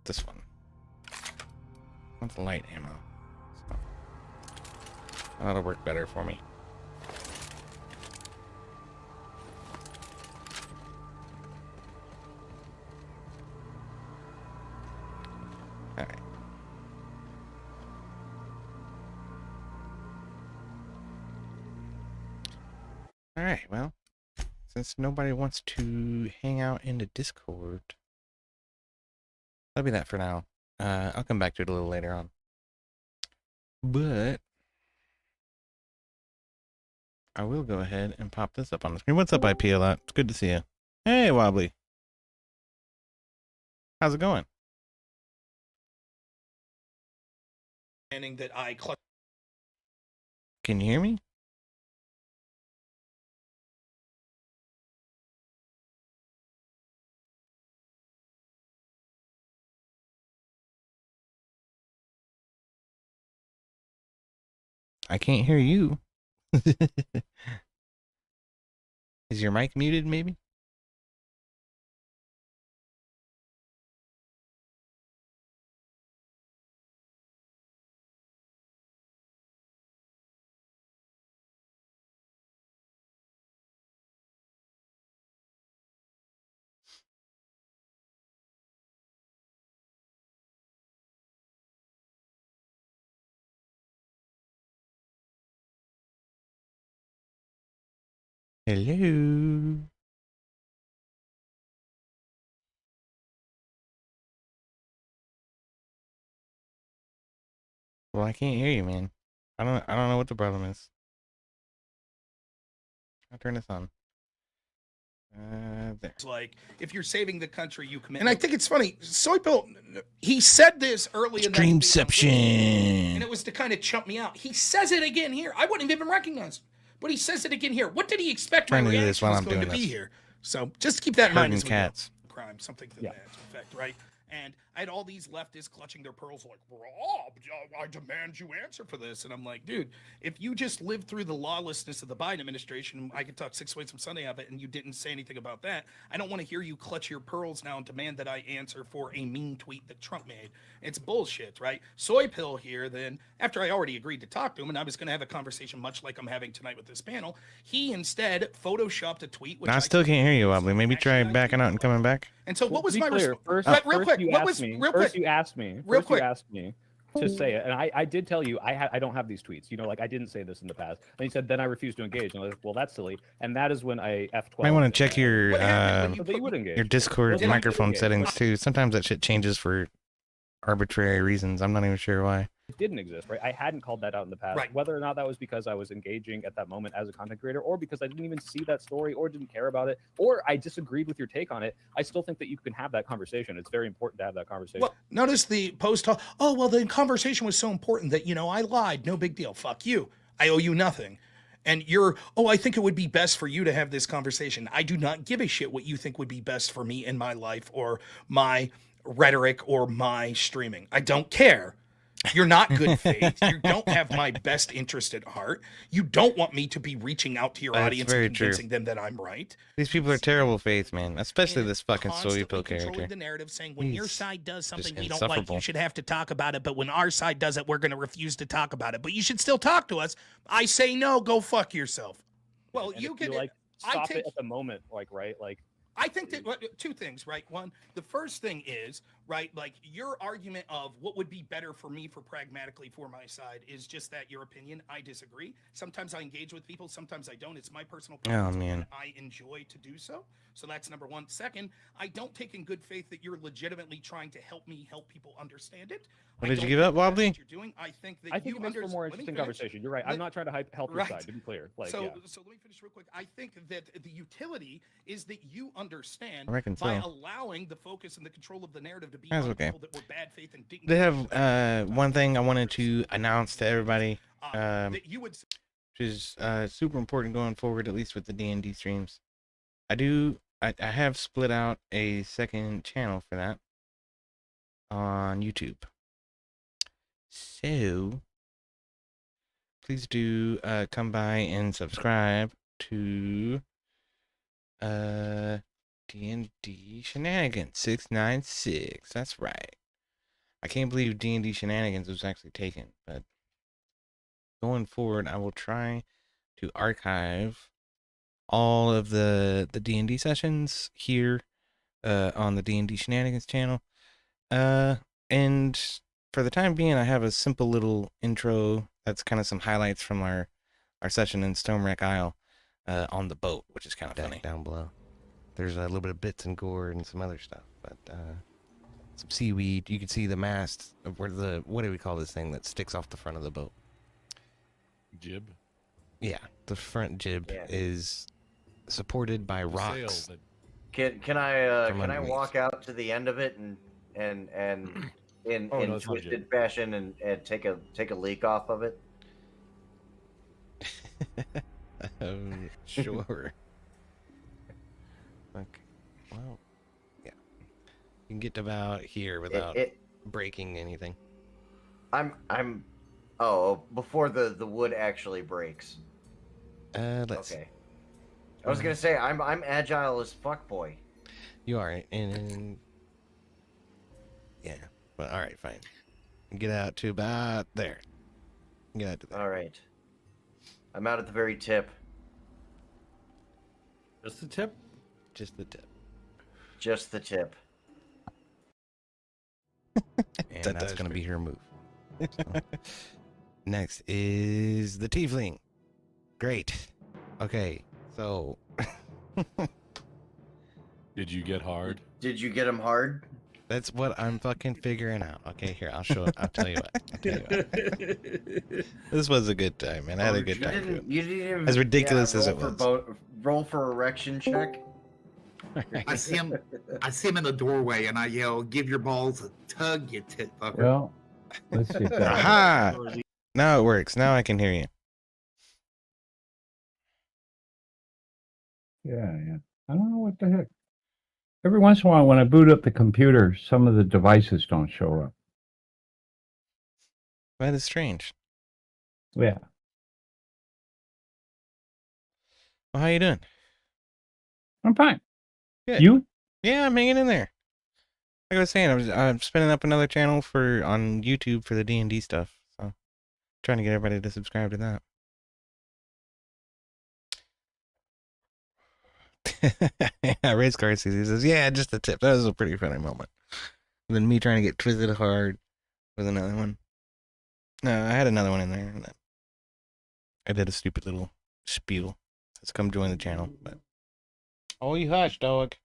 this one. That's light ammo. So that'll work better for me. Alright. Alright, well, since nobody wants to hang out in the Discord, that'll be that for now. I'll come back to it a little later on. But I will go ahead and pop this up on the screen. What's up, IP a lot? It's good to see you. Hey, Wobbly. How's it going? That I clutch. Can you hear me? I can't hear you. Is your mic muted, maybe? Hello. Well, I can't hear you, man. I don't know what the problem is. I'll turn this on. There. It's like, if you're saving the country, you commit. And I think it's funny. Soypill, he said this early in that Dreamception. and it was to kind of chump me out. He says it again here. I wouldn't even recognize him, but he says it again here. What did he expect my reaction was going to be here? So just keep that in mind as we go. Crime, something to that effect, right? And I had all these leftists clutching their pearls like, Rob, I demand you answer for this. And I'm like, dude, if you just lived through the lawlessness of the Biden administration, I could talk 6 ways from Sunday of it, and you didn't say anything about that. I don't want to hear you clutch your pearls now and demand that I answer for a mean tweet that Trump made. It's bullshit, right? Soypill here, then, after I already agreed to talk to him, and I was going to have a conversation much like I'm having tonight with this panel, he instead photoshopped a tweet. Which I still can't hear you, Wobbly. Maybe try backing out and coming back. And so what was my response? Real quick, you asked me to say it, and I did tell you I don't have these tweets. You know, like I didn't say this in the past. And he said, then I refuse to engage. And I was like, well, that's silly. And that is when I F12. Might want to check your your Discord microphone settings too. Sometimes that shit changes for arbitrary reasons. I'm not even sure why. It didn't exist, right? I hadn't called that out in the past. Right. Whether or not that was because I was engaging at that moment as a content creator, or because I didn't even see that story, or didn't care about it, or I disagreed with your take on it, I still think that you can have that conversation. It's very important to have that conversation. Well, notice the post. Oh, well, the conversation was so important that, you know, I lied. No big deal. Fuck you. I owe you nothing. And you're, oh, I think it would be best for you to have this conversation. I do not give a shit what you think would be best for me in my life or my rhetoric or my streaming. I don't care. You're not good faith. You don't have my best interest at heart. You don't want me to be reaching out to your audience and convincing them that I'm right. These people are terrible faith, man. Especially this fucking soy pill controlling character. the narrative, saying when your side does something we don't insufferable. like, you should have to talk about it. But when our side does it, we're going to refuse to talk about it. But you should still talk to us. I say no. Go fuck yourself. Well, And you if can like stop it at the moment, like right, like. I think that two things, right? One, the first thing is, right, like your argument of what would be better for me for pragmatically for my side is just that your opinion. I disagree. Sometimes I engage with people, sometimes I don't. It's my personal preference. Oh, man. And I enjoy to do so. So that's number one. Second, I don't take in good faith that you're legitimately trying to help me help people understand it. What, did you give up, Wobbly? I think that I think it makes for a more interesting conversation. You're right. I'm not trying to help your side, to be clear. Like, so yeah. let me finish real quick. I think that the utility is that you understand I reckon by so. allowing the focus and the control of the narrative to be That's on okay. people that were bad faith and didn't. They have one thing I wanted to announce to everybody, that you would. which is super important going forward, at least with the D&D streams. I have split out a second channel for that on YouTube. So please do come by and subscribe to D&D Shenanigans 696. That's right. I can't believe D&D Shenanigans was actually taken, but going forward, I will try to archive all of the D&D sessions here on the D&D Shenanigans channel. And for the time being, I have a simple little intro that's kind of some highlights from our session in Stonewreck Isle on the boat, which is kind of funny. Down below. There's a little bit of bits and gore and some other stuff, but some seaweed. You can see the mast of where what do we call this thing that sticks off the front of the boat? Jib? Yeah, the front jib is supported by rocks. Can I walk out to the end of it and in twisted fashion and take a leak off of it? Sure. Okay. Well, yeah. You can get to about here without breaking anything. Before the wood actually breaks. Let's okay. I was gonna say I'm agile as fuck, boy. You are, and yeah. Well, all right, fine. Get out to about there. Get out to there. All right. I'm out at the very tip. Just the tip? Just the tip. Just the tip. And that's gonna be her move. So, next is the tiefling. Great. Okay, so did you get hard? Did you get him hard? That's what I'm fucking figuring out. Okay, here, I'll show it. I'll tell you what. This was a good time, man. I had a good time. You didn't even, as ridiculous as it was. Roll for erection check. I see him in the doorway, and I yell, "Give your balls a tug, you tit fucker!" Well, let's see. Aha! Now it works. Now I can hear you. Yeah. I don't know what the heck. Every once in a while, when I boot up the computer, some of the devices don't show up. That is strange. Yeah. Well, how you doing? I'm fine. Good. You? Yeah, I'm hanging in there. Like I was saying, I'm spinning up another channel on YouTube for the D&D stuff. So, trying to get everybody to subscribe to that. Yeah, Race Car sees. He says, "Yeah, just a tip." That was a pretty funny moment. And then me trying to get twisted hard with another one. No, I had another one in there. And then I did a stupid little spiel. Let's come join the channel. But oh, you hush, dog.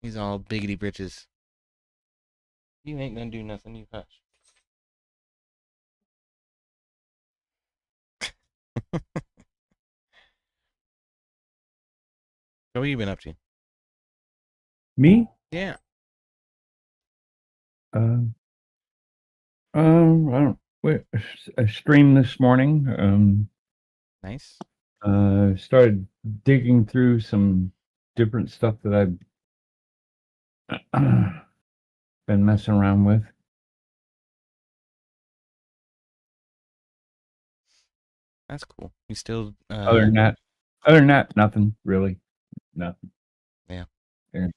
He's all biggity britches. You ain't gonna do nothing. You hush. What have you been up to? Me? Yeah. I don't. I streamed this morning. Nice. Started digging through some different stuff that I've been messing around with. That's cool. You still other than that, nothing really, nothing. Yeah. You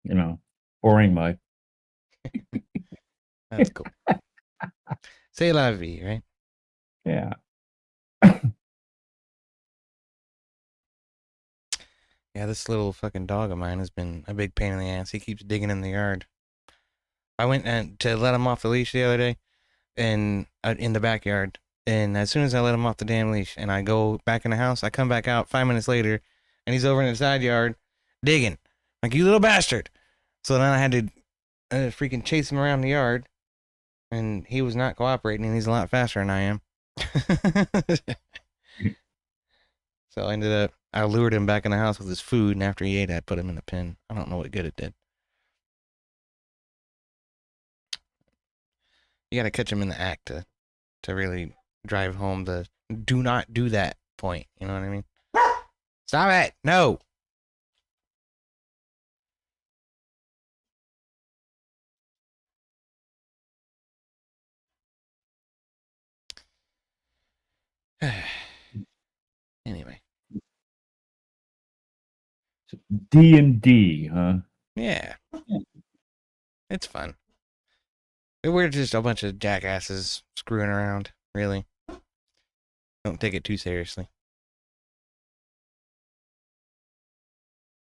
know, boring life. That's cool. C'est la vie, right? Yeah. Yeah, this little fucking dog of mine has been a big pain in the ass. He keeps digging in the yard. I went to let him off the leash the other day, and in the backyard. And as soon as I let him off the damn leash, and I go back in the house, I come back out 5 minutes later, and he's over in the side yard digging, like, you little bastard. So then I had to freaking chase him around the yard, and he was not cooperating, and he's a lot faster than I am. So I lured him back in the house with his food, and after he ate, I put him in a pen. I don't know what good it did. You got to catch him in the act to really drive home the do not do that point. You know what I mean? Stop it! No! Anyway. D&D, huh? Yeah. It's fun. We're just a bunch of jackasses screwing around, really. Don't take it too seriously.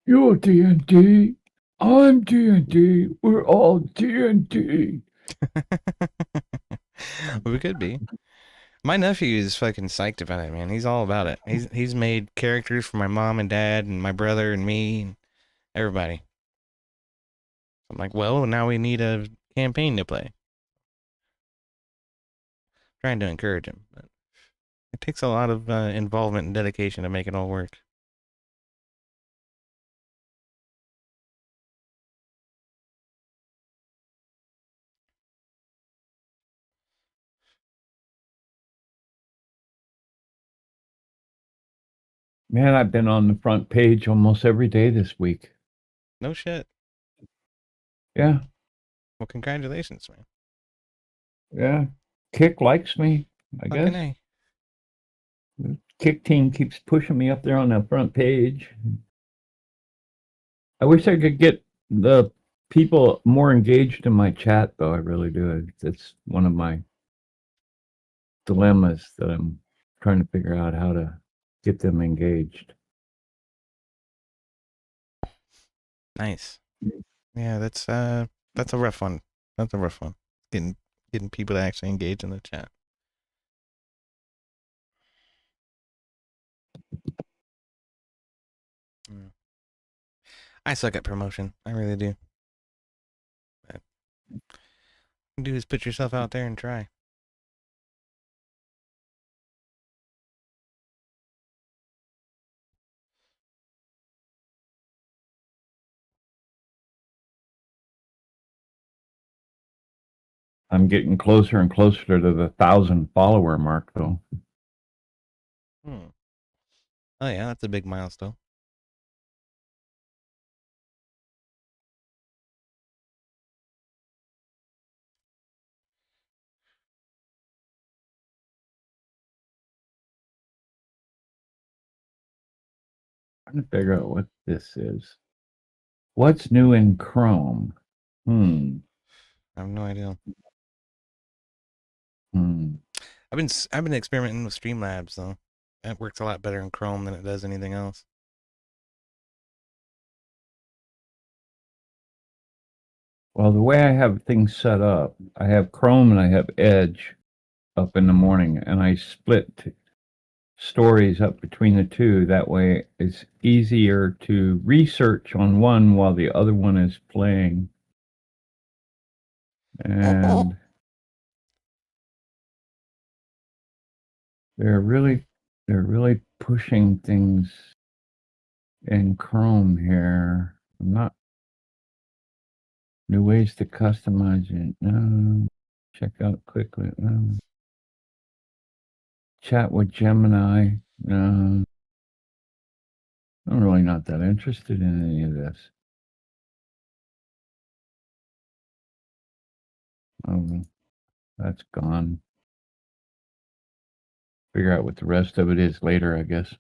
You're D&D. I'm D&D. We're all D&D. We could be. My nephew is fucking psyched about it, man. He's all about it. He's made characters for my mom and dad and my brother and me and everybody. I'm like, well, now we need a campaign to play. Trying to encourage him, but it takes a lot of involvement and dedication to make it all work. Man, I've been on the front page almost every day this week. No shit. Yeah. Well, congratulations, man. Yeah. Kick likes me, I Fucking guess. A. The Kick team keeps pushing me up there on the front page. I wish I could get the people more engaged in my chat, though. I really do. It's one of my dilemmas that I'm trying to figure out how to get them engaged. Nice. Yeah, that's a rough one. That's a rough one. Getting people to actually engage in the chat. I suck at promotion. I really do. But all you do is put yourself out there and try. I'm getting closer and closer to the 1,000 follower mark, though. Oh yeah, that's a big milestone. Trying to figure out what this is. What's new in Chrome? I have no idea. I've been experimenting with Streamlabs though. That works a lot better in Chrome than it does anything else. Well, the way I have things set up, I have Chrome and I have Edge up in the morning, and I split stories up between the two. That way it's easier to research on one while the other one is playing. And they're really pushing things in Chrome here. I'm not new ways to customize it. No. Check out quickly. No. Chat with Gemini. No. I'm really not that interested in any of this. Oh, that's gone. figure out what the rest of it is later, I guess.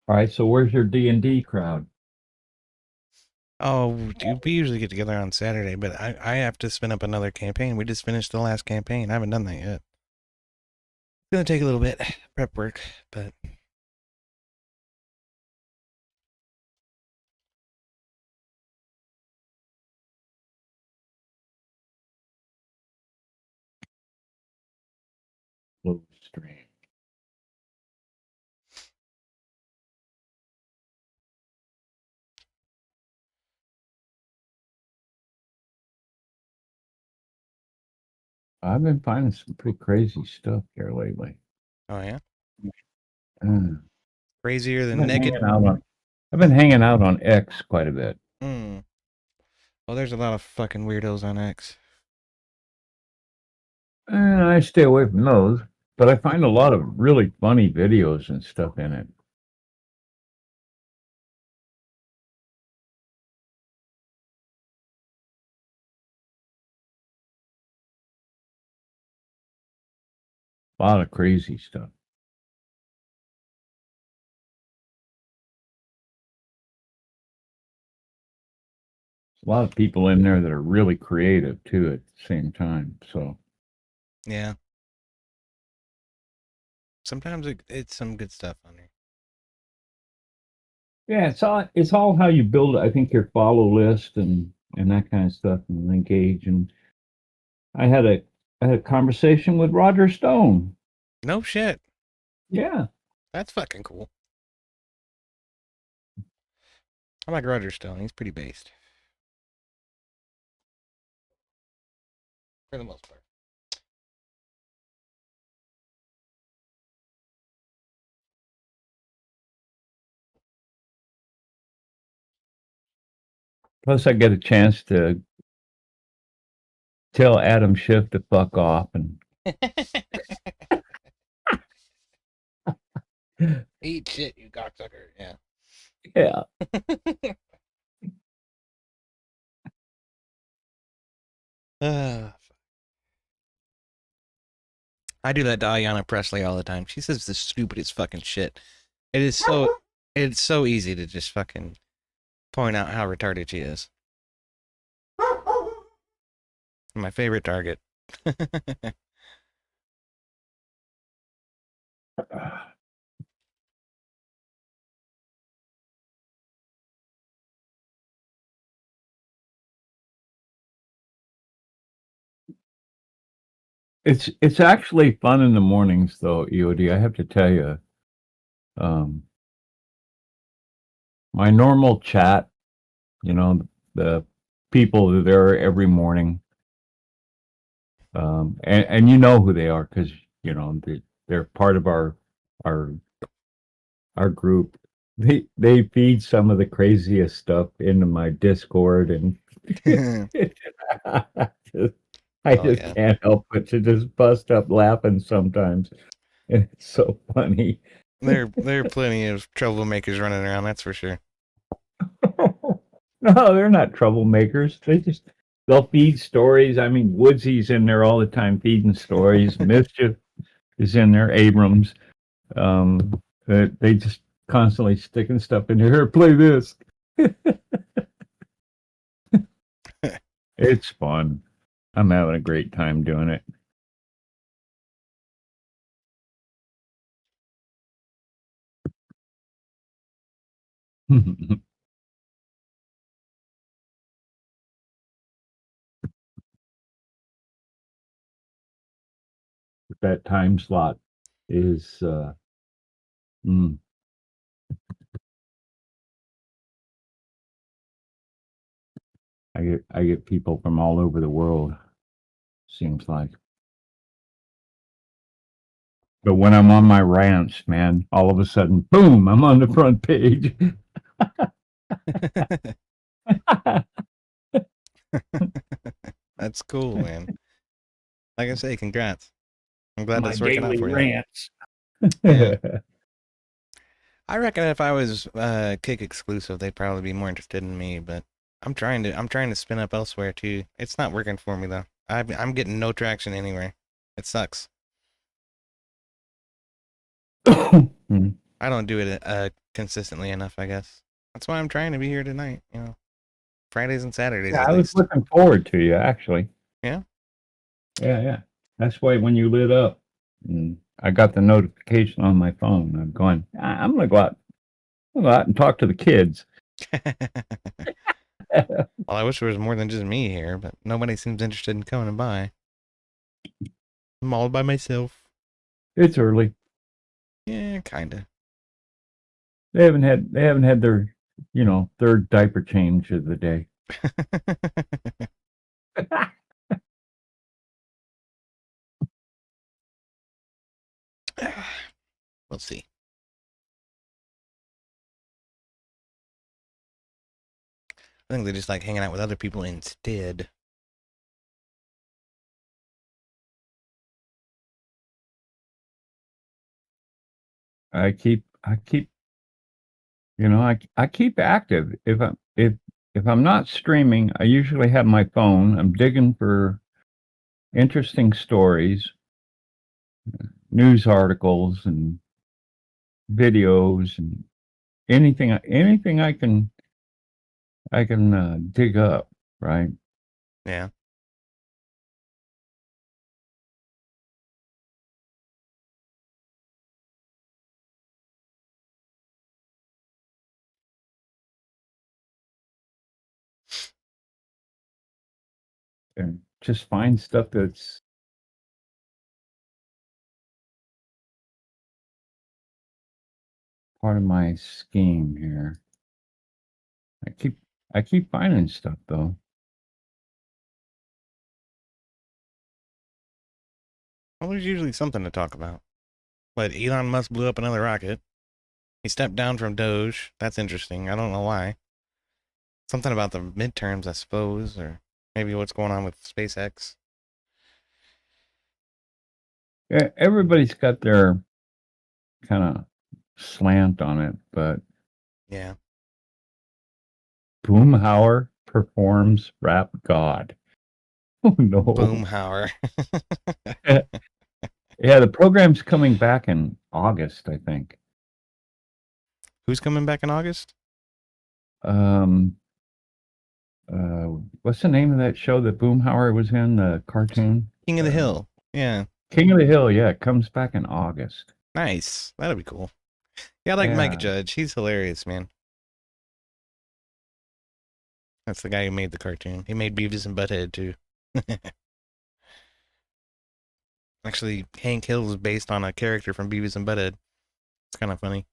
All right, so where's your D&D crowd? Oh, we usually get together on Saturday, but I have to spin up another campaign. We just finished the last campaign. I haven't done that yet. It's gonna take a little bit prep work, but Low stream. I've been finding some pretty crazy stuff here lately. Oh yeah, Mm. crazier than I've been naked. I've been hanging out on X quite a bit. Well, there's a lot of fucking weirdos on X. And I stay away from those, but I find a lot of really funny videos and stuff in it. A lot of crazy stuff. A lot of people in there that are really creative too at the same time. So Yeah. Sometimes it's some good stuff on there. yeah, it's all how you build, I think, your follow list and that kind of stuff and engage. And I had a conversation with Roger Stone. No shit. Yeah. That's fucking cool. I like Roger Stone. He's pretty based. For the most part. Plus, I get a chance to tell Adam Schiff to fuck off and Eat shit, you cocksucker. Yeah. yeah. I do that to Ayanna Presley all the time. She says the stupidest fucking shit. It's so easy to just fucking point out how retarded she is. My favorite target. It's actually fun in the mornings though, EOD. I have to tell you, my normal chat, the people that are there every morning, and you know who they are because they're part of our group. They feed some of the craziest stuff into my Discord, and I just can't help but to just bust up laughing sometimes. And it's so funny. There are plenty of troublemakers running around, that's for sure. No, they're not troublemakers. They'll feed stories. I mean, Woodsy's in there all the time feeding stories. Mischief is in there. Abrams. They just constantly sticking stuff in here. Play this. It's fun. I'm having a great time doing it. That time slot is I get people from all over the world, seems like. But when I'm on my rants, man, all of a sudden, boom, I'm on the front page. That's cool, man. Like I say, congrats. I'm glad that's working out for you. Rants. Yeah. I reckon if I was Kick exclusive, they'd probably be more interested in me, but I'm trying to spin up elsewhere too. It's not working for me though. I'm getting no traction anywhere. It sucks. I don't do it consistently enough, I guess. That's why I'm trying to be here tonight, you know. Fridays and Saturdays Yeah, at I was least. looking forward to you, actually. Yeah? Yeah. That's why when you lit up, and I got the notification on my phone, I'm going, I'm going to go out and talk to the kids. Well, I wish there was more than just me here, but nobody seems interested in coming by. I'm all by myself. It's early. Yeah, kinda. They haven't had their, third diaper change of the day. We'll see. I think they just like hanging out with other people instead. I keep active. If I'm not streaming, I usually have my phone. I'm digging for interesting stories, news articles, and videos, and anything I can dig up, right? Yeah. And just find stuff that's part of my scheme here. I keep finding stuff though. Well, there's usually something to talk about. But Elon Musk blew up another rocket. He stepped down from Doge. That's interesting. I don't know why. Something about the midterms, I suppose, or maybe what's going on with SpaceX. Yeah, everybody's got their kind of slant on it, but yeah. Boomhauer performs Rap God. Oh no. Boomhauer. Yeah, the program's coming back in August, I think. Who's coming back in August? What's the name of that show that Boomhauer was in, the cartoon? King of the Hill. Yeah. King of the Hill, yeah, it comes back in August. Nice. That'll be cool. Yeah, I like Mike Judge. He's hilarious, man. That's the guy who made the cartoon. He made Beavis and Butthead, too. Actually, Hank Hill is based on a character from Beavis and Butthead. It's kind of funny.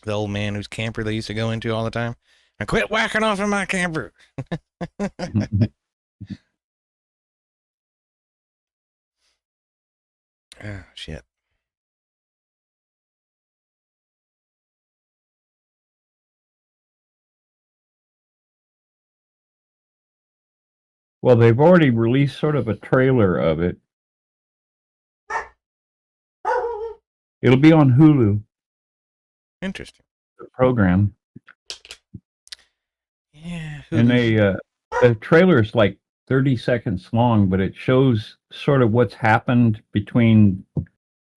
The old man whose camper they used to go into all the time. I quit whacking off in my camper. Ah, shit. Well, they've already released sort of a trailer of it. It'll be on Hulu. Interesting. The program. Yeah. And the trailer is like 30 seconds long, but it shows sort of what's happened between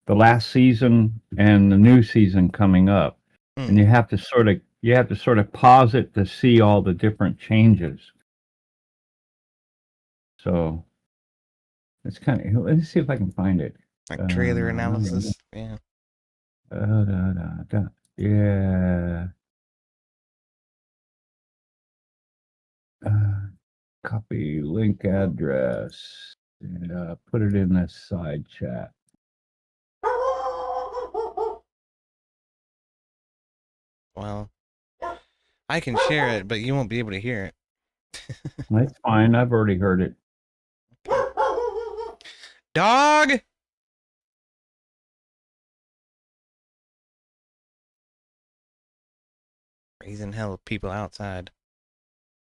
the last season and the new season coming up. And you have to sort of pause it to see all the different changes. So it's kind of, let's see if I can find it. Like trailer analysis. Yeah. Yeah. Copy link address and put it in this side chat. Well, I can share it, but you won't be able to hear it. That's fine. I've already heard it. Dog! Raising hell of people outside.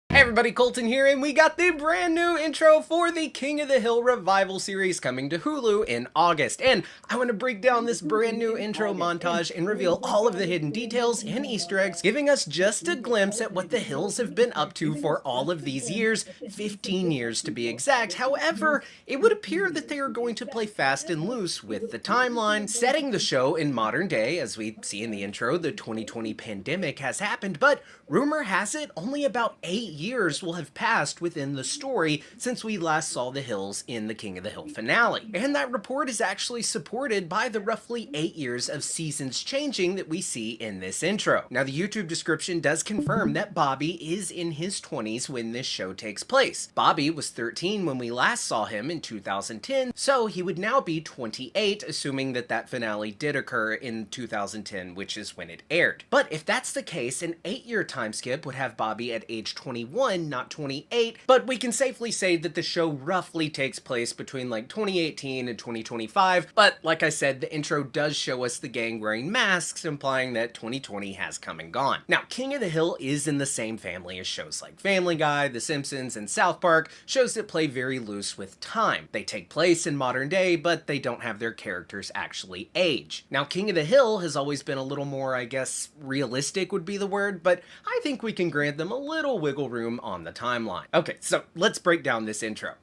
Hey everybody, Colton here, and we got the brand new intro for the King of the Hill revival series coming to Hulu in August. And I want to break down this brand new intro montage and reveal all of the hidden details and Easter eggs, giving us just a glimpse at what the Hills have been up to for all of these years, 15 years to be exact. However, it would appear that they are going to play fast and loose with the timeline, setting the show in modern day. As we see in the intro, the 2020 pandemic has happened, but rumor has it only about 8 years will have passed within the story since we last saw the Hills in the King of the Hill finale. And that report is actually supported by the roughly 8 years of seasons changing that we see in this intro. Now, the YouTube description does confirm that Bobby is in his 20s when this show takes place. Bobby was 13 when we last saw him in 2010, so he would now be 28, assuming that that finale did occur in 2010, which is when it aired. But if that's the case, an 8-year time skip would have Bobby at age 21, not 28, but we can safely say that the show roughly takes place between like 2018 and 2025, but like I said, the intro does show us the gang wearing masks, implying that 2020 has come and gone. Now, King of the Hill is in the same family as shows like Family Guy, The Simpsons, and South Park, shows that play very loose with time. They take place in modern day, but they don't have their characters actually age. Now, King of the Hill has always been a little more, I guess, realistic would be the word, but I think we can grant them a little wiggle room on the timeline. Okay, so let's break down this intro.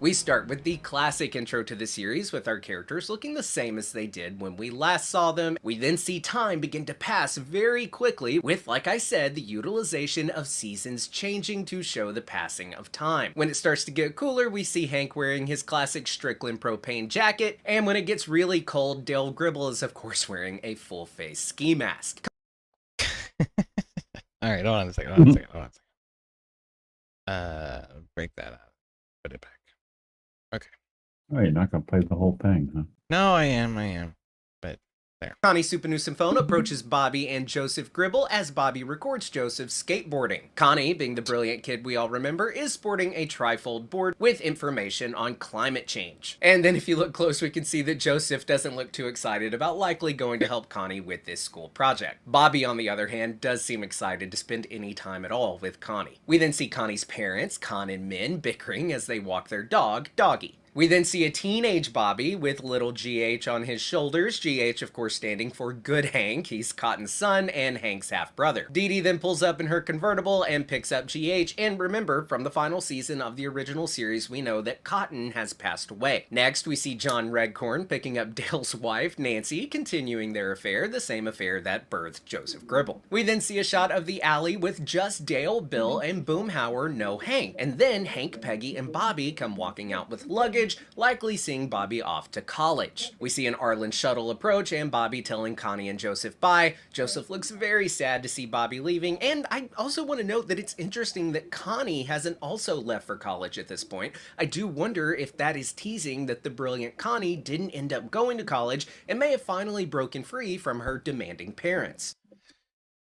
We start with the classic intro to the series with our characters looking the same as they did when we last saw them. We then see time begin to pass very quickly with, like I said, the utilization of seasons changing to show the passing of time. When it starts to get cooler, we see Hank wearing his classic Strickland propane jacket, and when it gets really cold, Dale Gribble is of course wearing a full face ski mask. Alright, hold on a second. Break that out. Put it back. Okay. Oh, you're not going to play the whole thing, huh? No, I am. But there. Connie Supanusimphone approaches Bobby and Joseph Gribble as Bobby records Joseph skateboarding. Connie, being the brilliant kid we all remember, is sporting a trifold board with information on climate change. And then if you look close, we can see that Joseph doesn't look too excited about likely going to help Connie with this school project. Bobby, on the other hand, does seem excited to spend any time at all with Connie. We then see Connie's parents, Con and Min, bickering as they walk their dog, Doggy. We then see a teenage Bobby with little GH on his shoulders, GH of course standing for Good Hank. He's Cotton's son and Hank's half-brother. Dee Dee then pulls up in her convertible and picks up GH, and remember, from the final season of the original series, we know that Cotton has passed away. Next, we see John Redcorn picking up Dale's wife, Nancy, continuing their affair, the same affair that birthed Joseph Gribble. We then see a shot of the alley with just Dale, Bill, and Boomhauer, no Hank. And then Hank, Peggy, and Bobby come walking out with luggage, likely seeing Bobby off to college. We see an Arlen shuttle approach and Bobby telling Connie and Joseph bye. Joseph looks very sad to see Bobby leaving, and I also want to note that it's interesting that Connie hasn't also left for college at this point. I do wonder if that is teasing that the brilliant Connie didn't end up going to college and may have finally broken free from her demanding parents.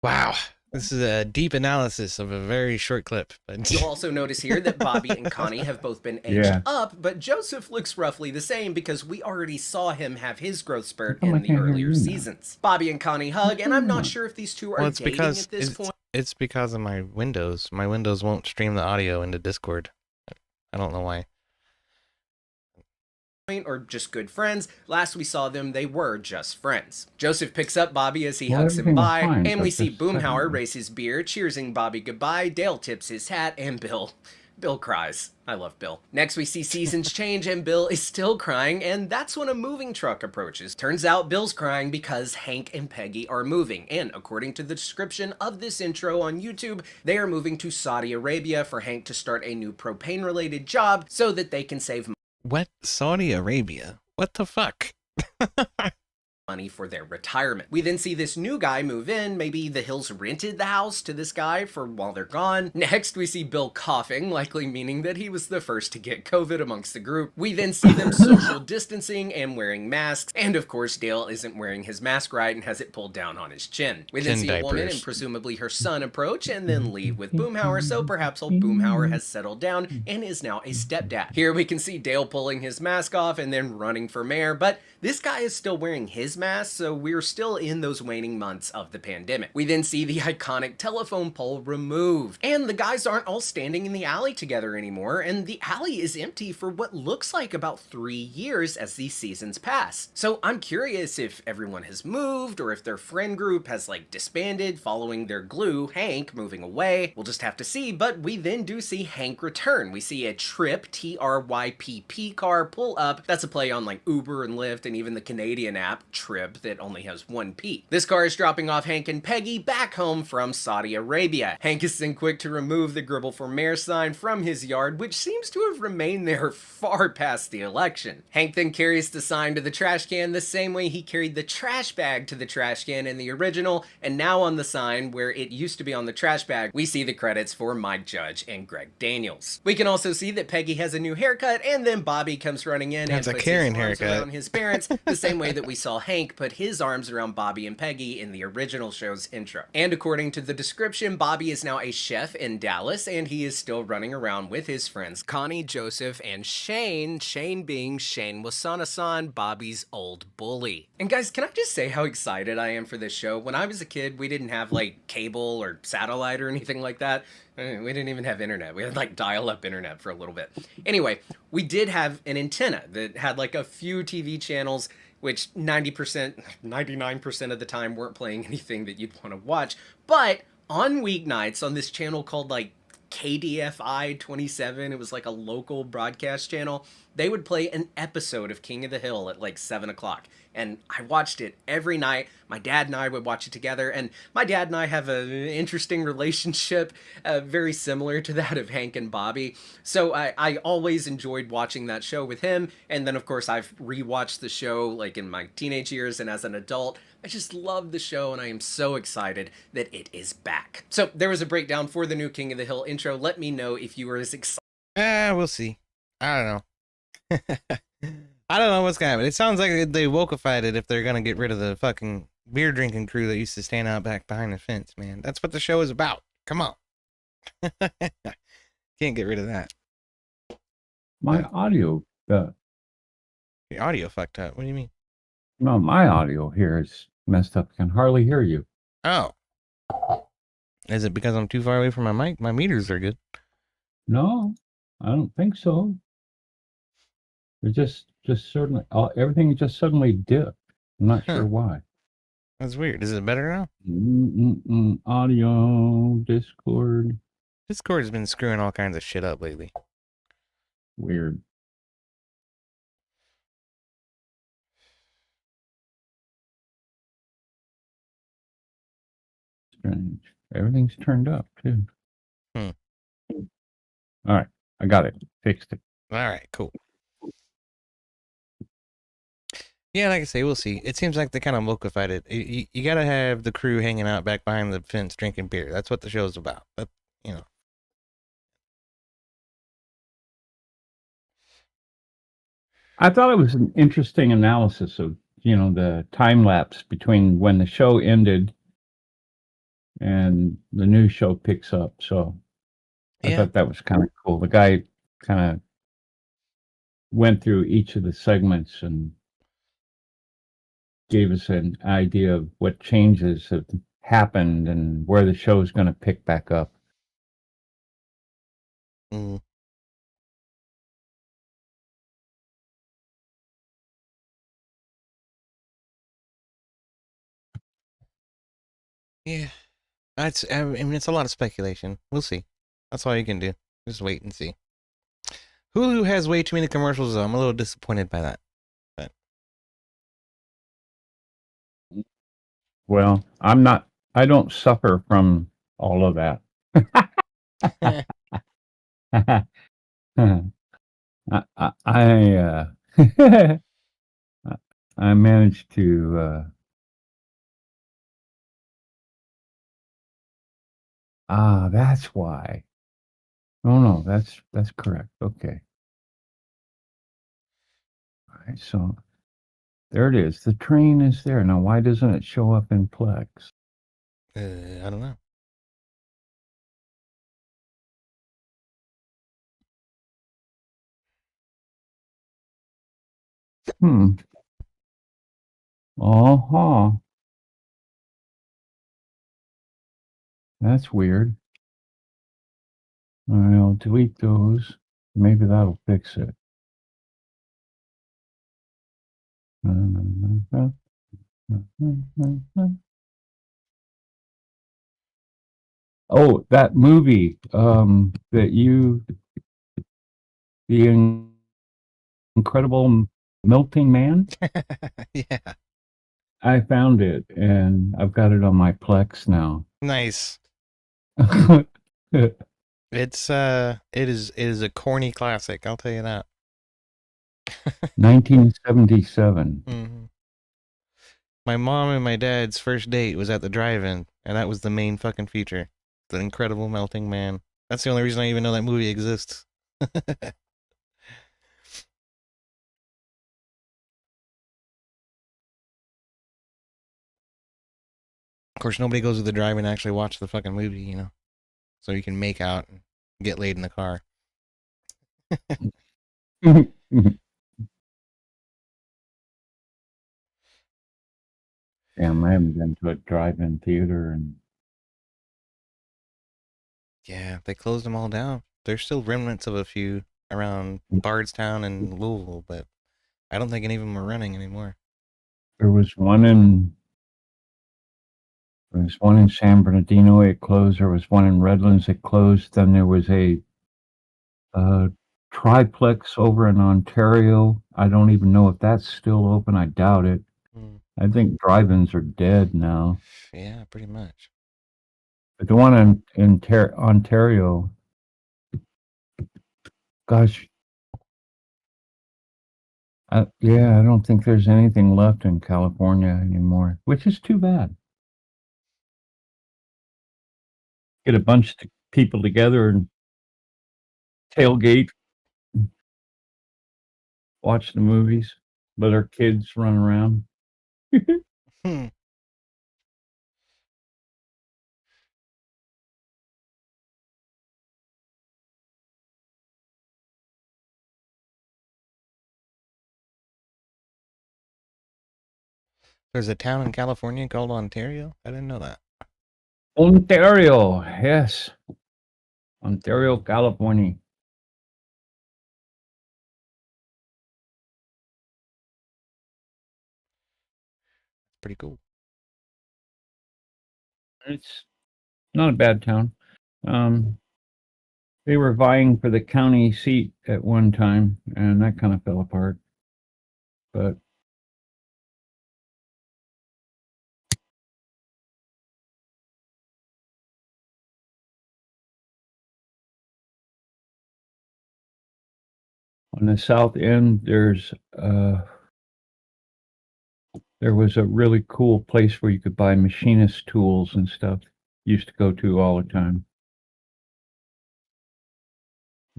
Wow. This is a deep analysis of a very short clip. But you'll also notice here that Bobby and Connie have both been aged up, but Joseph looks roughly the same because we already saw him have his growth spurt in the earlier seasons. Bobby and Connie hug, and I'm not sure if these two are dating at this point. It's because of my Windows. My Windows won't stream the audio into Discord. I don't know why. Or just good friends. Last we saw them, they were just friends. Joseph picks up Bobby as he hugs him bye, and we see Boomhauer raise his beer, cheersing Bobby goodbye. Dale tips his hat, and Bill cries. I love Bill. Next we see seasons change, and Bill is still crying, and that's when a moving truck approaches. Turns out Bill's crying because Hank and Peggy are moving, and according to the description of this intro on YouTube, they are moving to Saudi Arabia for Hank to start a new propane-related job so that they can save money. What? Saudi Arabia? What the fuck? Money for their retirement. We then see this new guy move in. Maybe the Hills rented the house to this guy for while they're gone. Next, we see Bill coughing, likely meaning that he was the first to get COVID amongst the group. We then see them social distancing and wearing masks. And of course, Dale isn't wearing his mask right and has it pulled down on his chin. We then see a woman and presumably her son approach and then leave with Boomhauer. So perhaps old Boomhauer has settled down and is now a stepdad. Here we can see Dale pulling his mask off and then running for mayor, but this guy is still wearing his mask, so we're still in those waning months of the pandemic. We then see the iconic telephone pole removed, and the guys aren't all standing in the alley together anymore, and the alley is empty for what looks like about 3 years as these seasons pass. So I'm curious if everyone has moved, or if their friend group has like disbanded following their glue, Hank, moving away. We'll just have to see, but we then do see Hank return. We see a Trip, T-R-Y-P-P car pull up. That's a play on like Uber and Lyft and even the Canadian app, Trip, that only has one P. This car is dropping off Hank and Peggy back home from Saudi Arabia. Hank is then quick to remove the Gribble for Mayor sign from his yard, which seems to have remained there far past the election. Hank then carries the sign to the trash can the same way he carried the trash bag to the trash can in the original, and now on the sign, where it used to be on the trash bag, we see the credits for Mike Judge and Greg Daniels. We can also see that Peggy has a new haircut, and then Bobby comes running in and puts his arms around his parents, the same way that we saw Hank put his arms around Bobby and Peggy in the original show's intro. And according to the description, Bobby is now a chef in Dallas, and he is still running around with his friends Connie, Joseph, and Shane being Shane Wasana-san, Bobby's old bully. And guys, can I just say how excited I am for this show? When I was a kid, we didn't have like cable or satellite or anything like that. We didn't even have internet. We had like dial-up internet for a little bit. Anyway, we did have an antenna that had like a few TV channels, which 90%, 99% of the time weren't playing anything that you'd want to watch. But on weeknights on this channel called like KDFI 27, it was like a local broadcast channel, they would play an episode of King of the Hill at like 7 o'clock. And I watched it every night. My dad and I would watch it together, and my dad and I have an interesting relationship, very similar to that of Hank and Bobby. So I always enjoyed watching that show with him, and then of course I've rewatched the show like in my teenage years and as an adult. I just love the show, and I am so excited that it is back. So there was a breakdown for the new King of the Hill intro. Let me know if you were as excited. We'll see. I don't know. I don't know what's gonna happen. It sounds like they wokeified it if they're gonna get rid of the fucking beer drinking crew that used to stand out back behind the fence, man. That's what the show is about. Come on. Can't get rid of that. My audio, the audio fucked up. What do you mean? No, my audio here is messed up. I can hardly hear you. Oh. Is it because I'm too far away from my mic? My meters are good. No, I don't think so. It just certainly, everything just suddenly dipped. I'm not sure why. That's weird. Is it better now? Audio, Discord. Discord's been screwing all kinds of shit up lately. Weird. Strange. Everything's turned up, too. All right. I got it. Fixed it. All right. Cool. Yeah, like I say, we'll see. It seems like they kind of wokeified it. You got to have the crew hanging out back behind the fence drinking beer. That's what the show's about. But, you know. I thought it was an interesting analysis of, the time lapse between when the show ended and the new show picks up. So I thought that was kind of cool. The guy kind of went through each of the segments and gave us an idea of what changes have happened and where the show is going to pick back up. Mm. Yeah, I mean, it's a lot of speculation. We'll see. That's all you can do. Just wait and see. Hulu has way too many commercials, though. I'm a little disappointed by that. But well, I don't suffer from all of that. I managed to that's why. Oh no, that's correct. Okay. All right, so there it is. The train is there. Now why doesn't it show up in Plex? I don't know. Uh-huh. That's weird. I'll delete those. Maybe that'll fix it. Oh, that movie that you, the Incredible Melting Man. Yeah. I found it, and I've got it on my Plex now. Nice. It is a corny classic, I'll tell you that. 1977. Mm-hmm. My mom and my dad's first date was at the drive-in, and that was the main fucking feature. The Incredible Melting Man. That's the only reason I even know that movie exists. Of course, nobody goes to the drive-in and actually watch the fucking movie, you know? So you can make out and get laid in the car. Damn, I haven't been to a drive-in theater and yeah, they closed them all down. There's still remnants of a few around Bardstown and Louisville, but I don't think any of them are running anymore. There was one in San Bernardino. It closed. There was one in Redlands. It closed. Then there was a triplex over in Ontario. I don't even know if that's still open. I doubt it. I think drive-ins are dead now. Yeah, pretty much. But the one in Ontario, gosh, yeah, I don't think there's anything left in California anymore, which is too bad. Get a bunch of people together and tailgate, watch the movies, let our kids run around. There's a town in California called Ontario? I didn't know that. Ontario, yes. Ontario, California. Pretty cool. It's not a bad town. They were vying for the county seat at one time, and that kind of fell apart. But on the south end, there was a really cool place where you could buy machinist tools and stuff. Used to go to all the time.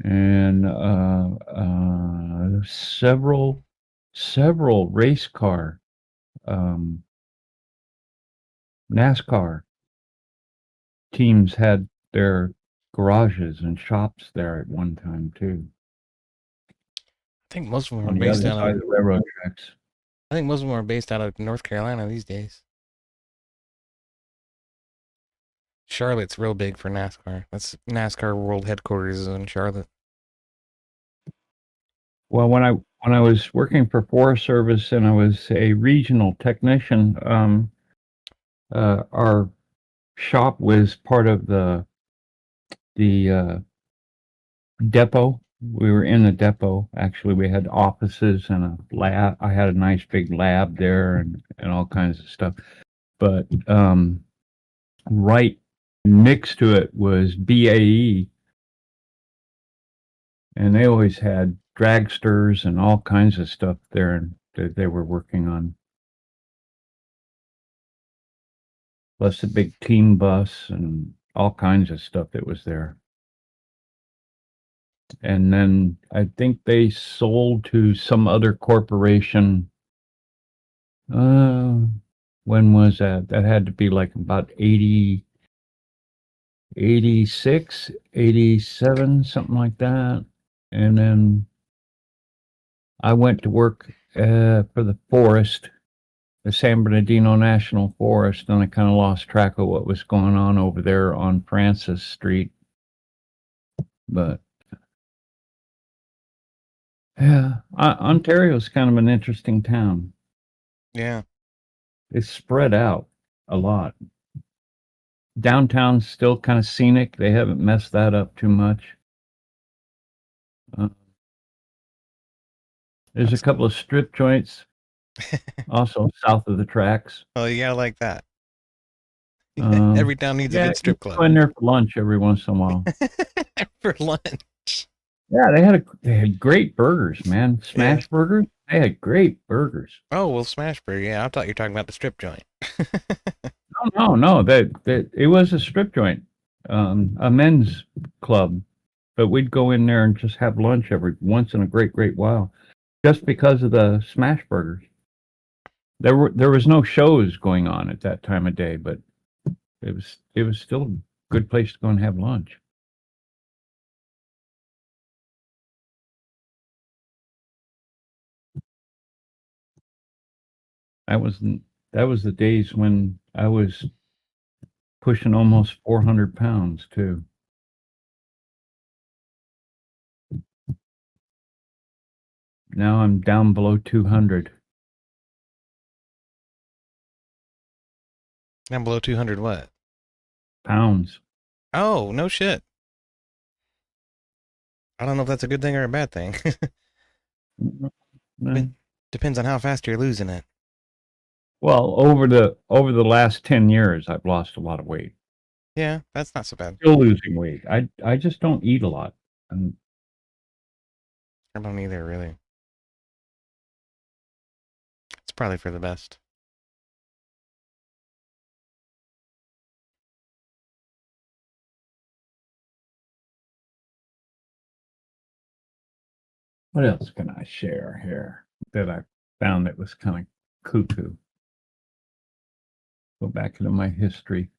And several race car, NASCAR teams had their garages and shops there at one time too. I think most of them are based out of the railroad tracks. I think most of them are based out of North Carolina these days. Charlotte's real big for NASCAR. That's NASCAR World Headquarters is in Charlotte. Well, when I was working for Forest Service and I was a regional technician, our shop was part of the depot. We were in the depot. Actually, we had offices and a lab. I had a nice big lab there and all kinds of stuff. But right next to it was BAE. And they always had dragsters and all kinds of stuff there that they were working on. Plus a big team bus and all kinds of stuff that was there. And then I think they sold to some other corporation. When was that? That had to be like about 86, 87, something like that. And then I went to work for the forest the San Bernardino National Forest, and I kind of lost track of what was going on over there on Francis Street. But yeah, Ontario's kind of an interesting town. Yeah. It's spread out a lot. Downtown's still kind of scenic. They haven't messed that up too much. There's a couple of strip joints also south of the tracks. Oh, you gotta like that. Every town needs a good strip club. Go in there for lunch every once in a while. For lunch. Yeah, they had great burgers, man. Smash burgers. They had great burgers. Oh well, Smash Burger. Yeah, I thought you were talking about the strip joint. No. It was a strip joint, a men's club, but we'd go in there and just have lunch every once in a great while, just because of the smash burgers. There was no shows going on at that time of day, but it was still a good place to go and have lunch. That was the days when I was pushing almost 400 pounds too. Now I'm down below 200. Down below 200 what? Pounds. Oh, no shit. I don't know if that's a good thing or a bad thing. Depends on how fast you're losing it. Well, over the last 10 years, I've lost a lot of weight. Yeah, that's not so bad. Still losing weight. I just don't eat a lot. I don't either, really. It's probably for the best. What else can I share here that I found that was kind of cuckoo? Go back into my history.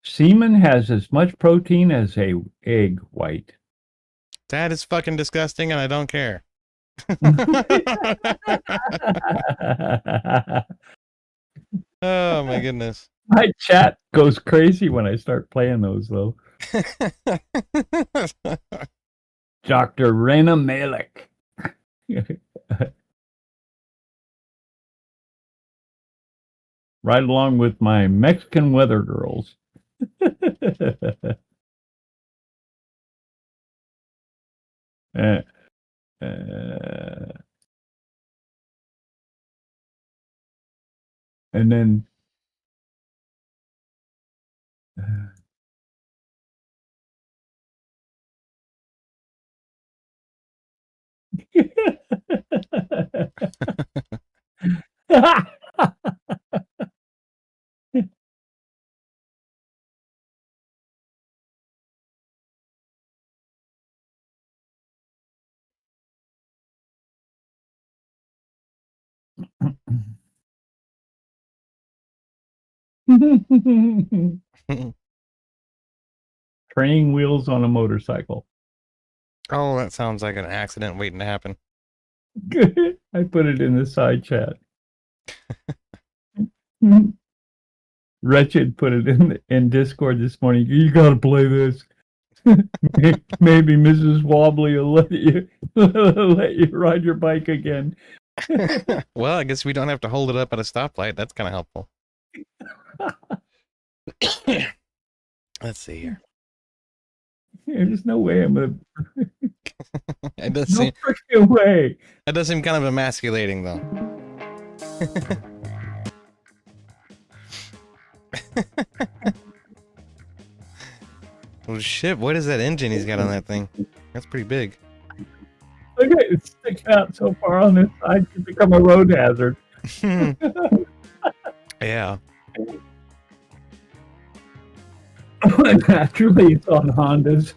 Semen has as much protein as a egg white. That is fucking disgusting, and I don't care. Oh my goodness. My chat goes crazy when I start playing those, though. Dr. Rena Malik. Right along with my Mexican weather girls. And then training wheels on a motorcycle. Oh, that sounds like an accident waiting to happen. I put it in the side chat. Wretched put it in Discord this morning. You gotta play this. Maybe Mrs. Wobbly will let you ride your bike again. Well, I guess we don't have to hold it up at a stoplight. That's kind of helpful. Let's see here. There's no way I'm gonna. It does no seem freaking way. That does seem kind of emasculating, though. Oh shit! What is that engine he's got on that thing? That's pretty big. Look at it sticking out so far on this side to become a road hazard. Yeah. Naturally, it's on Hondas.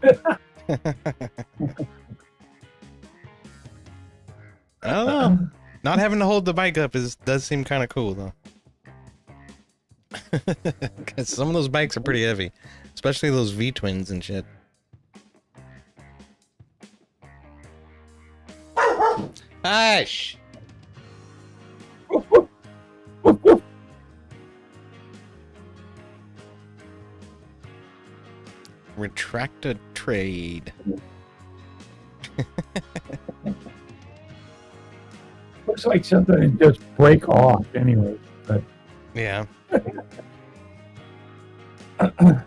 I don't know. Not having to hold the bike up does seem kind of cool, though. Because some of those bikes are pretty heavy, especially those V-twins and shit. Hush! Retracted trade. Looks like something that just break off anyway. But yeah. It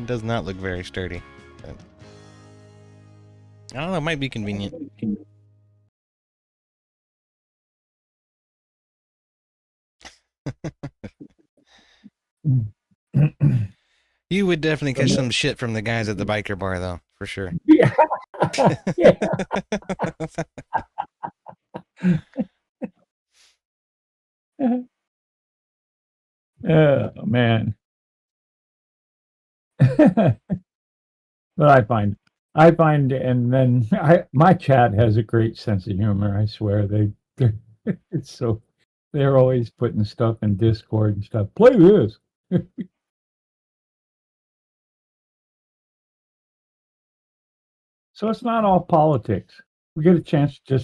does not look very sturdy. But I don't know, it might be convenient. You would definitely catch some shit from the guys at the biker bar, though, for sure. Yeah. Oh man. But I find, and then my chat has a great sense of humor. I swear it's so, they're always putting stuff in Discord and stuff. Play this. So it's not all politics. We get a chance to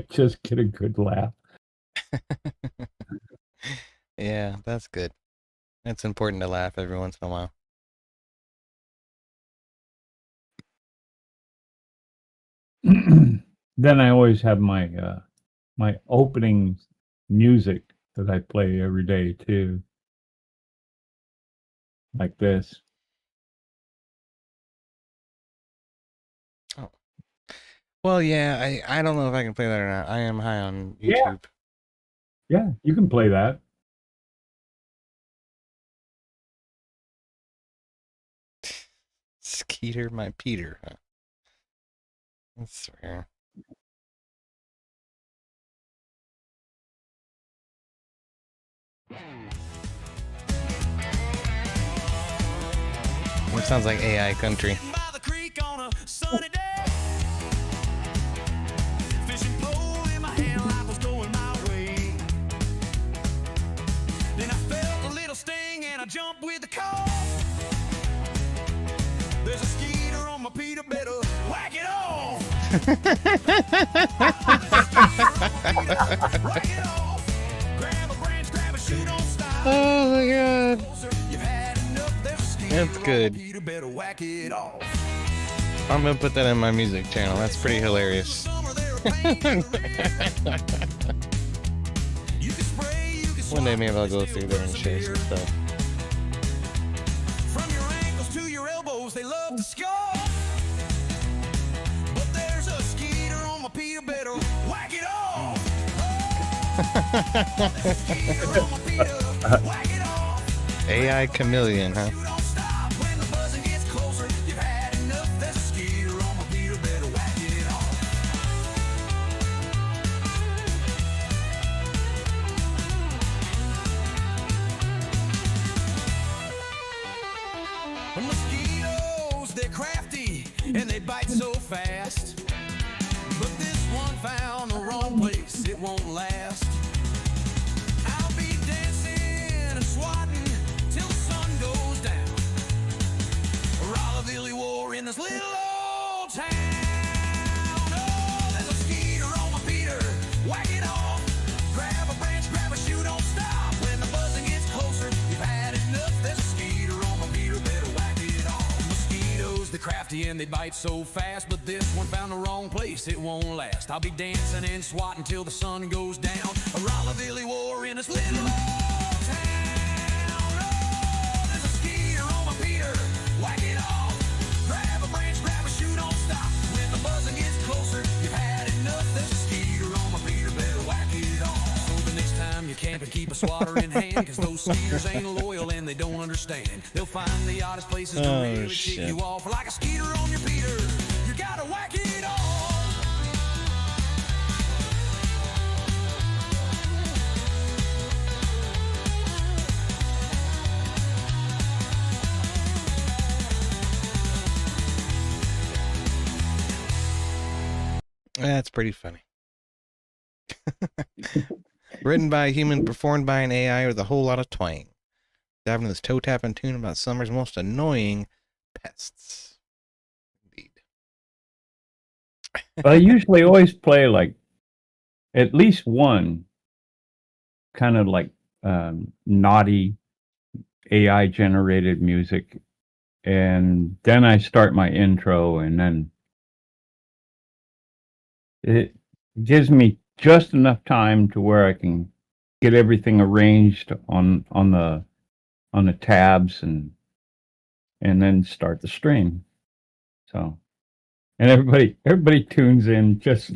just get a good laugh. Yeah, that's good. It's important to laugh every once in a while. Then I always have my my opening music that I play every day too, like this. Oh, well, yeah. I don't know if I can play that or not. I am high on YouTube. Yeah, you can play that. Skeeter, my Peter. Huh? That's rare. It sounds like AI country. Jump with the call. There's a skeeter on my Peter, better whack it off. Whack it off. Grab a branch, grab a shoe, don't stop. Oh my god. That's good. Peter, better whack it off. I'm gonna put that in my music channel. That's pretty hilarious. One day maybe I'll go through there and share some stuff. They love to score, but there's a skeeter on my Peter, better whack it off. AI chameleon, huh? And they bite so fast, but this one found the wrong place, it won't last. I'll be dancing and swatting till the sun goes down. Raleigh war in this little old town. Oh, there's a skeeter on my Peter, whack it off. Grab a branch, grab a shoe, don't stop. When the buzzing gets closer, you've had enough. There's a skeeter on my Peter, better whack it off. Mosquitoes, they're crafty and they bite so fast, but this one found the wrong place, it won't last. I'll be dancing and swatting till the sun goes down. A Raleigh war in this little old town. Oh, there's a skeeter on my Peter, whack it off. Grab a branch, grab a shoe, don't stop. When the buzzing gets closer, you've had enough. There's a skeeter on my Peter, better whack it off. So the next time you camp and keep a swatter in hand, cause those skeeters ain't loyal and they don't understand. They'll find the oddest places to really tick you off. Like a skeeter on your Peter, you gotta whack it off. That's pretty funny. Written by a human, performed by an AI with a whole lot of twang. Diving this toe-tapping tune about summer's most annoying pests. Indeed. But I usually always play like at least one kind of like naughty AI generated music, and then I start my intro, and then it gives me just enough time to where I can get everything arranged on the tabs and then start the stream. So, and everybody tunes in just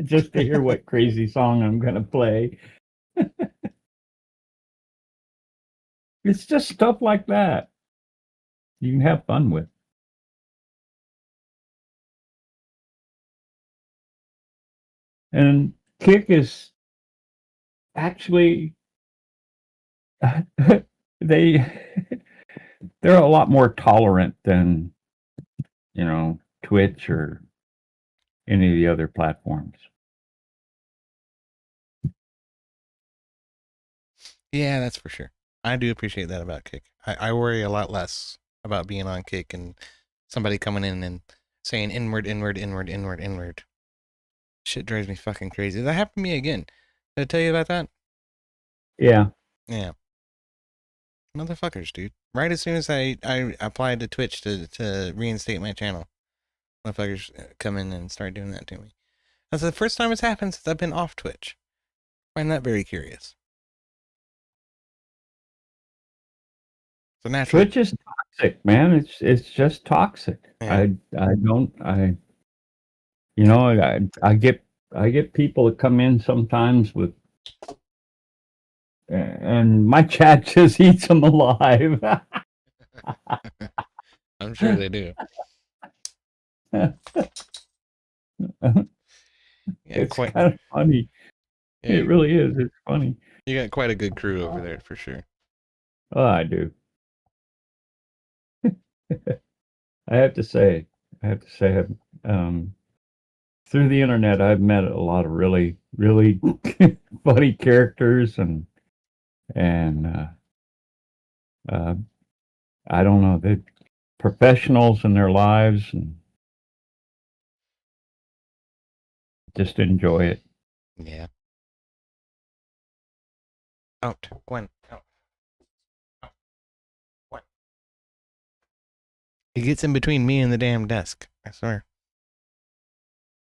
just to hear what crazy song I'm gonna play. It's just stuff like that you can have fun with. And Kick is actually they're a lot more tolerant than, you know, Twitch or any of the other platforms. Yeah, that's for sure. I do appreciate that about Kick. I worry a lot less about being on Kick and somebody coming in and saying inward. Shit drives me fucking crazy. That happened to me again. Did I tell you about that? Yeah. Yeah. Motherfuckers, dude. Right as soon as I applied to Twitch to reinstate my channel, motherfuckers come in and start doing that to me. That's the first time it's happened since I've been off Twitch. I find that very curious. So naturally, Twitch is toxic, man. It's just toxic. Yeah. I get people that come in sometimes with, and my chat just eats them alive. I'm sure they do. It's kind of funny. Yeah, it really is. It's funny. You got quite a good crew over there for sure. Oh, I do. I have to say, through the internet, I've met a lot of really, really funny characters, and I don't know, they're professionals in their lives, and just enjoy it. Yeah. Out, Gwen. Out. Gwen. He gets in between me and the damn desk. I swear.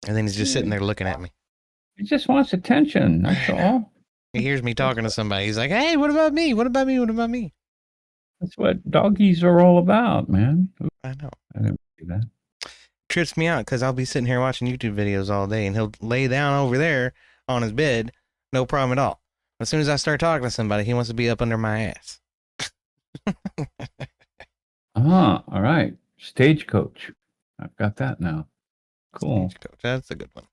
And then he's just sitting there looking at me. He just wants attention. That's all. He hears me talking to somebody. He's like, "Hey, what about me? What about me? What about me?" That's what doggies are all about, man. I know. I didn't do that. Trips me out because I'll be sitting here watching YouTube videos all day, and he'll lay down over there on his bed, no problem at all. As soon as I start talking to somebody, he wants to be up under my ass. All right. Stagecoach. I've got that now. Cool. Stagecoach. That's a good one.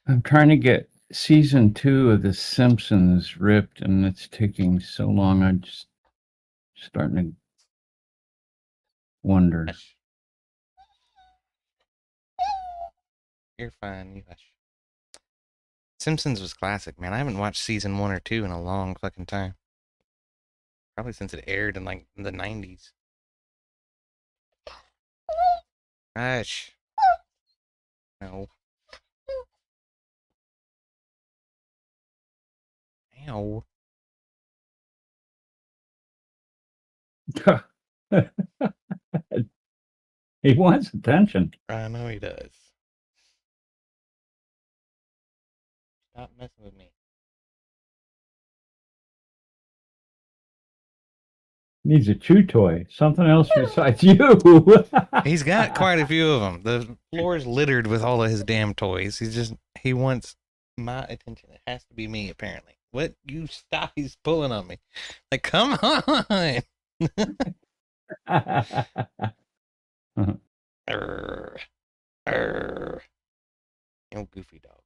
I'm trying to get season 2 of The Simpsons ripped, and it's taking so long. I'm just starting to wonder. You're fine. You hush. Simpsons was classic, man. I haven't watched season 1 or 2 in a long fucking time. Probably since it aired in like the 90s. Hush. No. Ow. He wants attention. I know he does. Stop messing with me. Needs a chew toy. Something else besides you. He's got quite a few of them. The floor's littered with all of his damn toys. He wants my attention. It has to be me, apparently. What? You stop. He's pulling on me. Like, come on. You goofy dog.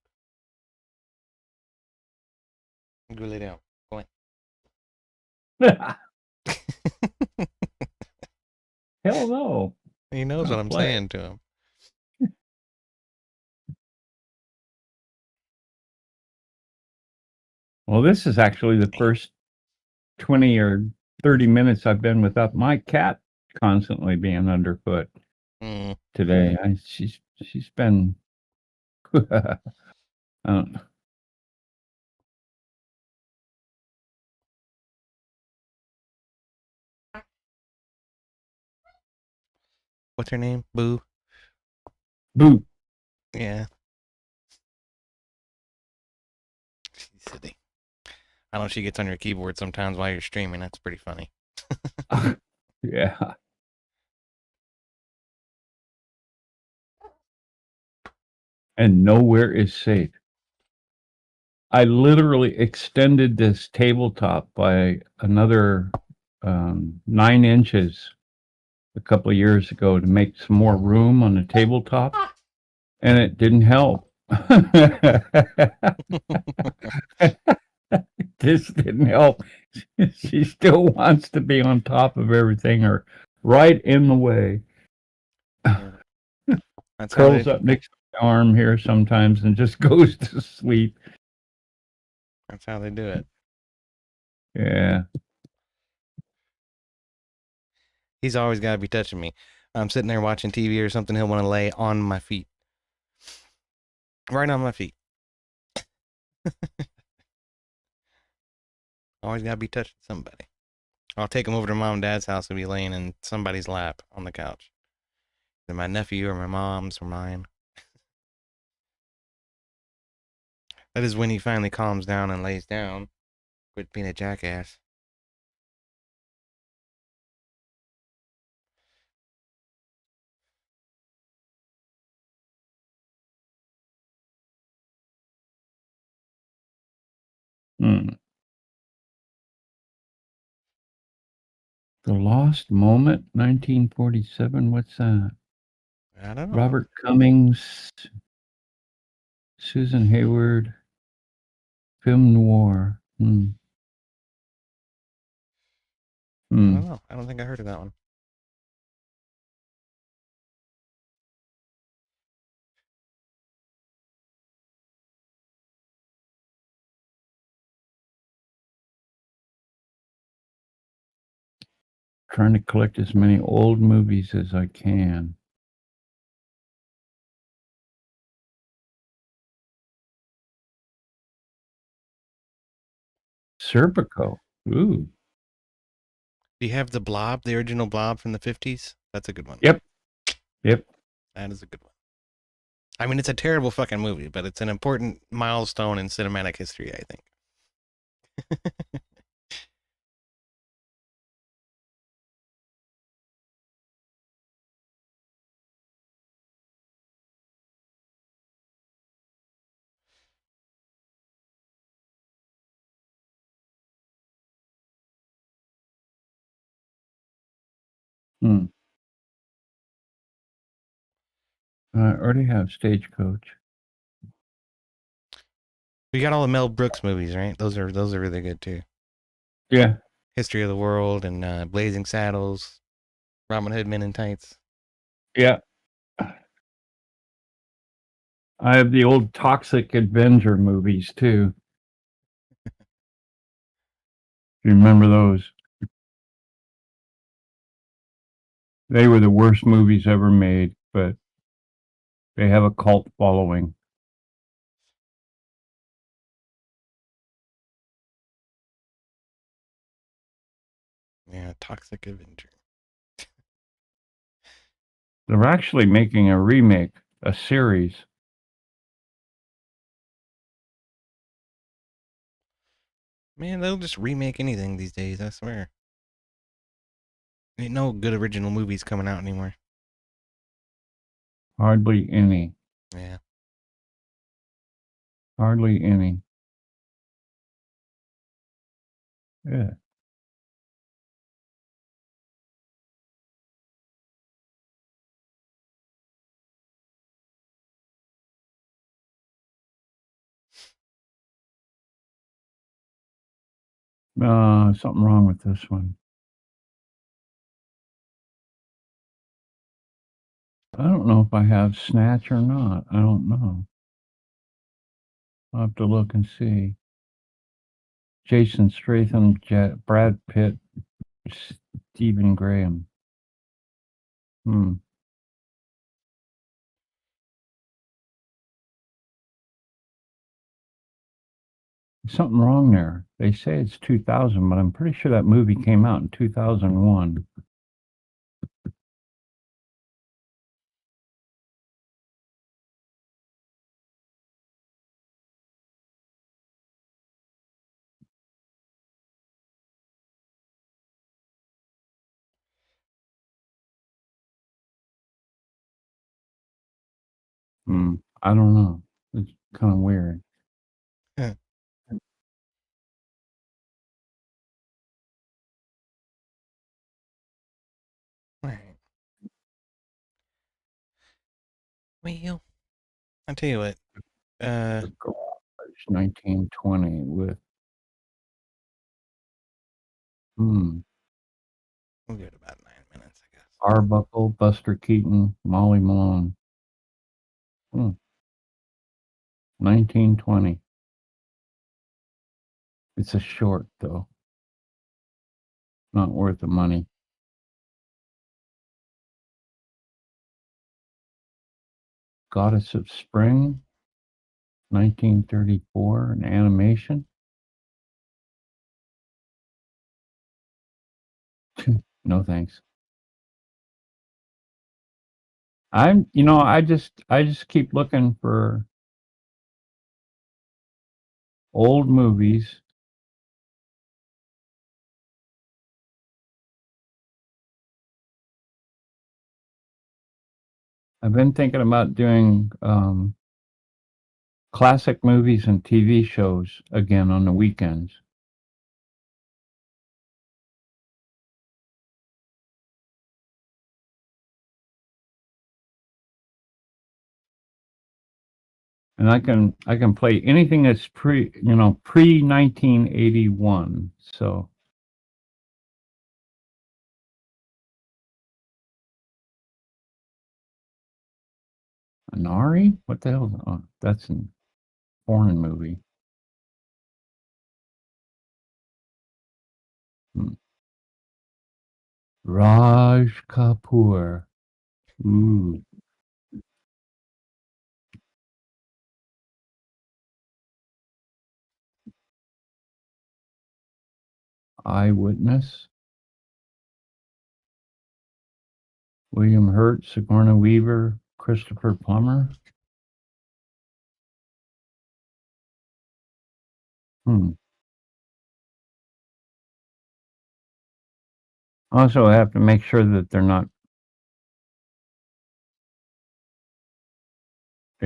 Go lay down. Go in. Hell no. He knows what I'm saying to him. Well, this is actually the first 20 or 30 minutes I've been without my cat constantly being underfoot today. She's been I don't know. What's her name? Boo. Boo. Yeah. She's silly. I know she gets on your keyboard sometimes while you're streaming. That's pretty funny. Yeah. And nowhere is safe. I literally extended this tabletop by another 9 inches a couple of years ago to make some more room on the tabletop, and it didn't help. This didn't help. She still wants to be on top of everything or right in the way. That's Curls up next to my arm here sometimes and just goes to sleep. That's how they do it. Yeah. He's always got to be touching me. I'm sitting there watching TV or something. He'll want to lay on my feet. Right on my feet. Always got to be touching somebody. I'll take him over to mom and dad's house and be laying in somebody's lap on the couch. Either my nephew or my mom's or mine. That is when he finally calms down and lays down. Quit being a jackass. The Lost Moment, 1947. What's that? I don't know. Robert Cummings, Susan Hayward, film noir. I don't know. I don't think I heard of that one. Trying to collect as many old movies as I can. Serpico. Ooh. Do you have the Blob, the original Blob from the 50s? That's a good one. Yep. That is a good one. I mean, it's a terrible fucking movie, but it's an important milestone in cinematic history, I think. I already have Stagecoach. We got all the Mel Brooks movies, right? Those are really good too. Yeah. History of the World and Blazing Saddles, Robin Hood Men in Tights. Yeah. I have the old Toxic Avenger movies too. You remember those? They were the worst movies ever made, but they have a cult following. Yeah, Toxic Avenger. They're actually making a remake, a series. Man, they'll just remake anything these days, I swear. Ain't no good original movies coming out anymore. Hardly any. Yeah. Hardly any. Yeah. Something wrong with this one. I don't know if I have Snatch or not. I don't know. I'll have to look and see. Jason Statham, Brad Pitt, Stephen Graham. Something wrong there. They say it's 2000, but I'm pretty sure that movie came out in 2001. I don't know. It's kind of weird. Yeah. Right. Well, I'll tell you what. 1920 with. We'll get about 9 minutes, I guess. Arbuckle, Buster Keaton, Molly Malone. 1920. It's a short, though. Not worth the money. Goddess of Spring, 1934, an animation. No thanks. I just keep looking for old movies. I've been thinking about doing classic movies and TV shows again on the weekends. And I can play anything that's pre 1981. So Anari? What the hell? Oh, that's a foreign movie. Raj Kapoor. Ooh. Eyewitness. William Hurt, Sigourney Weaver, Christopher Plummer. Also, I have to make sure that they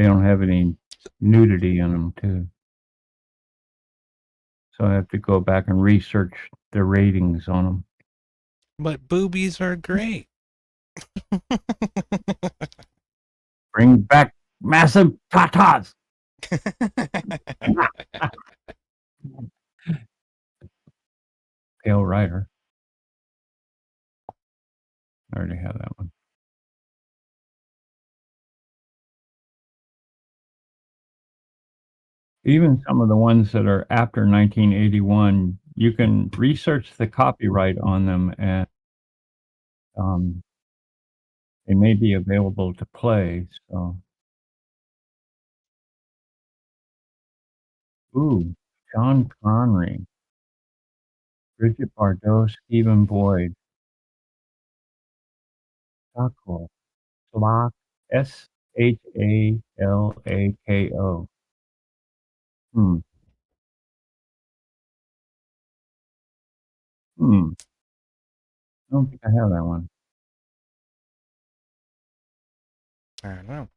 don't have any nudity in them too. So I have to go back and research the ratings on them. But boobies are great. Bring back massive tatas. Pale Rider. I already have that one. Even some of the ones that are after 1981, you can research the copyright on them, and they may be available to play. So, Sean Connery, Bridget Bardot, Stephen Boyd, Shalako, Shalak, Shalako. I don't think I have that one. I don't know.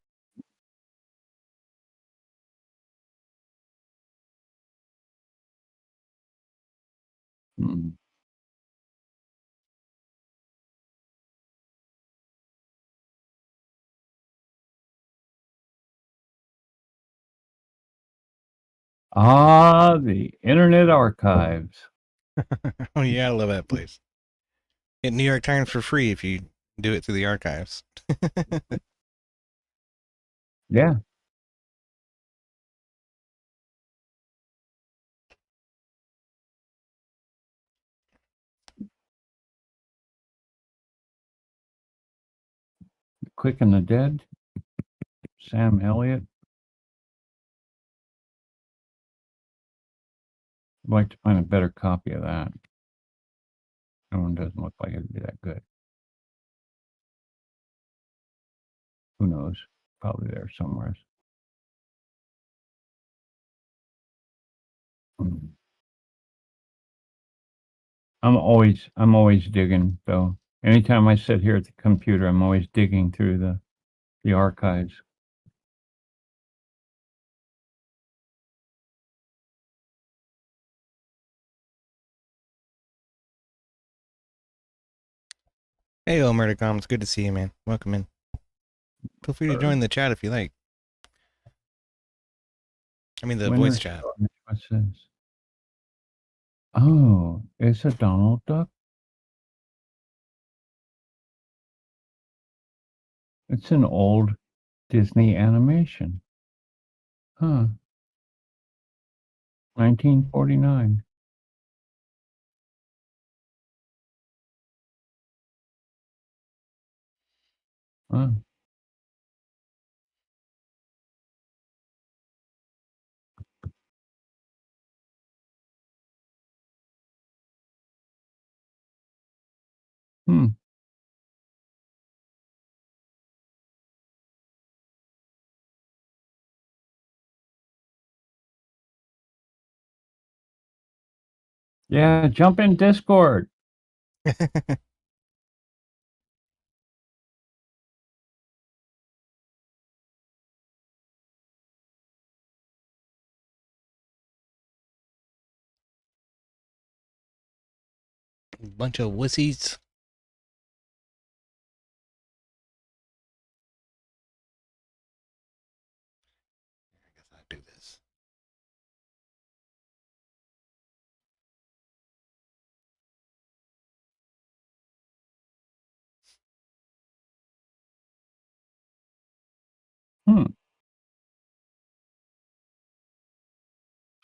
The Internet Archives. Oh yeah, I love that place. Get New York Times for free if you do it through the archives. Yeah. Quick and the Dead. Sam Elliott. I'd like to find a better copy of that. That one doesn't look like it'd be that good. Who knows? Probably there somewhere. I'm always digging though. Anytime I sit here at the computer, I'm always digging through the archives. Hey, Murdercom, it's good to see you, man. Welcome in. Feel free to join the chat if you like. I mean, the voice chat. What's this? Oh, it's a Donald Duck. It's an old Disney animation. Huh. 1949. Huh. Hmm. Yeah, jump in Discord. Bunch of wussies. I guess I'll do this. Hmm.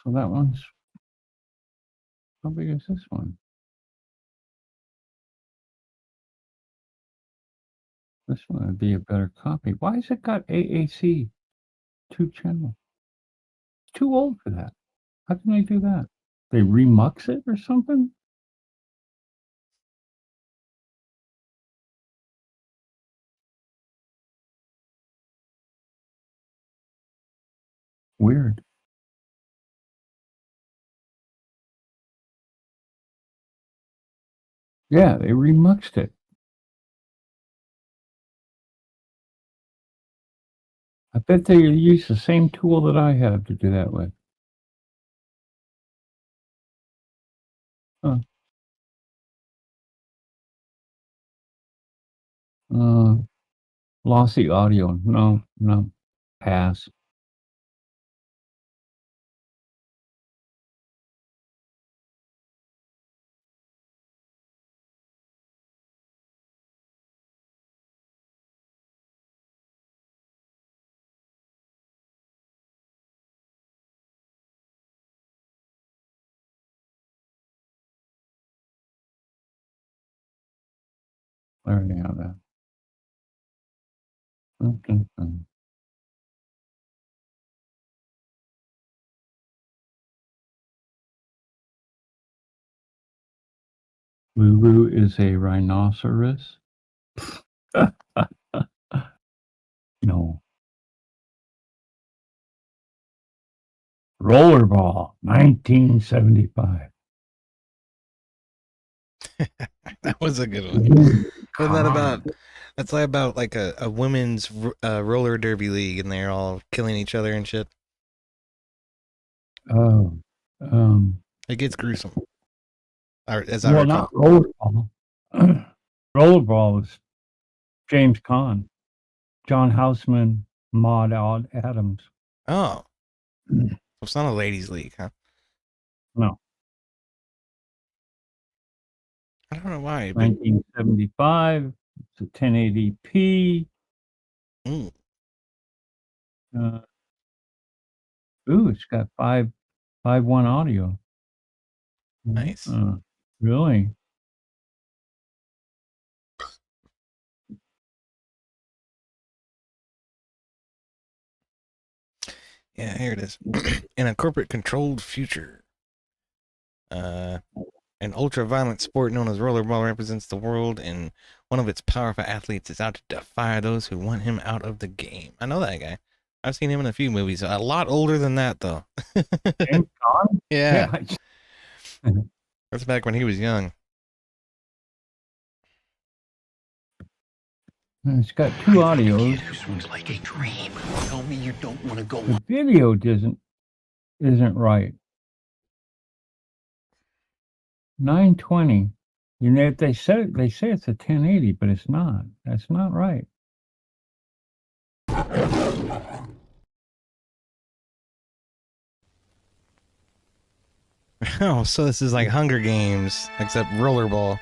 So that one's, how big is this one? This one would be a better copy. Why has it got AAC 2 channel? It's too old for that. How can they do that? They remux it or something? Weird. Yeah, they remuxed it. I bet they use the same tool that I have to do that with. Huh. Lossy audio. No. Pass. I already have that. Lulu is a rhinoceros. No. Rollerball, 1975. That was a good one. That's like about like a women's roller derby league, and they're all killing each other and shit. Oh, it gets gruesome. As well, not rollerball. Rollerball was James Caan, John Houseman, Maud Adams. Oh, so it's not a ladies' league, huh? No. I don't know why. 1975. It's a 1080p. It's got 5.1 audio. Nice. Really? Yeah, here it is. In a corporate-controlled future, an ultra-violent sport known as rollerball represents the world, and one of its powerful athletes is out to defy those who want him out of the game. I know that guy. I've seen him in a few movies. A lot older than that, though. James Caan? Yeah. That's back when he was young. It's got two audios. Who's like a dream. Tell me you don't want to go The video isn't right. 920. You know, if they say it's a 1080, but it's not. That's not right. Oh, so this is like Hunger Games, except rollerball.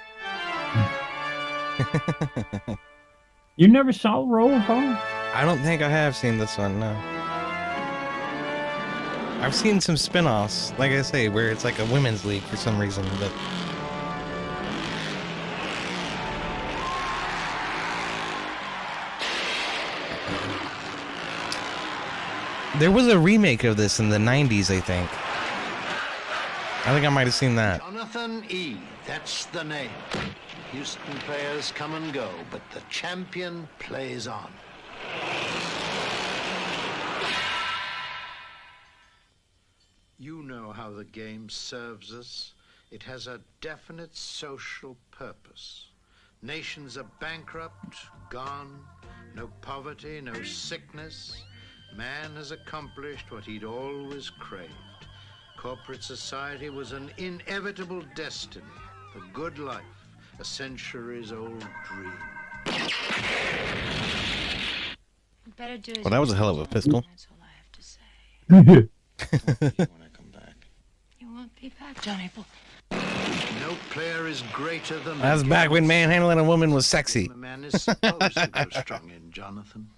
You never saw Rollerball? I don't think I have seen this one, no. I've seen some spin-offs, like I say, where it's like a women's league for some reason, but... There was a remake of this in the 90s, I think. I think I might have seen that. Jonathan E., that's the name. Houston players come and go, but the champion plays on. You know how the game serves us. It has a definite social purpose. Nations are bankrupt, gone, no poverty, no sickness. Man has accomplished what he'd always craved. Corporate society was an inevitable destiny, a good life, a centuries-old dream. Well, that was a hell of a pistol. That's all I have to say. You won't be back, Johnny Boy. No player is greater than That's back when manhandling a woman was sexy. A man is supposed to go strong in, Jonathan.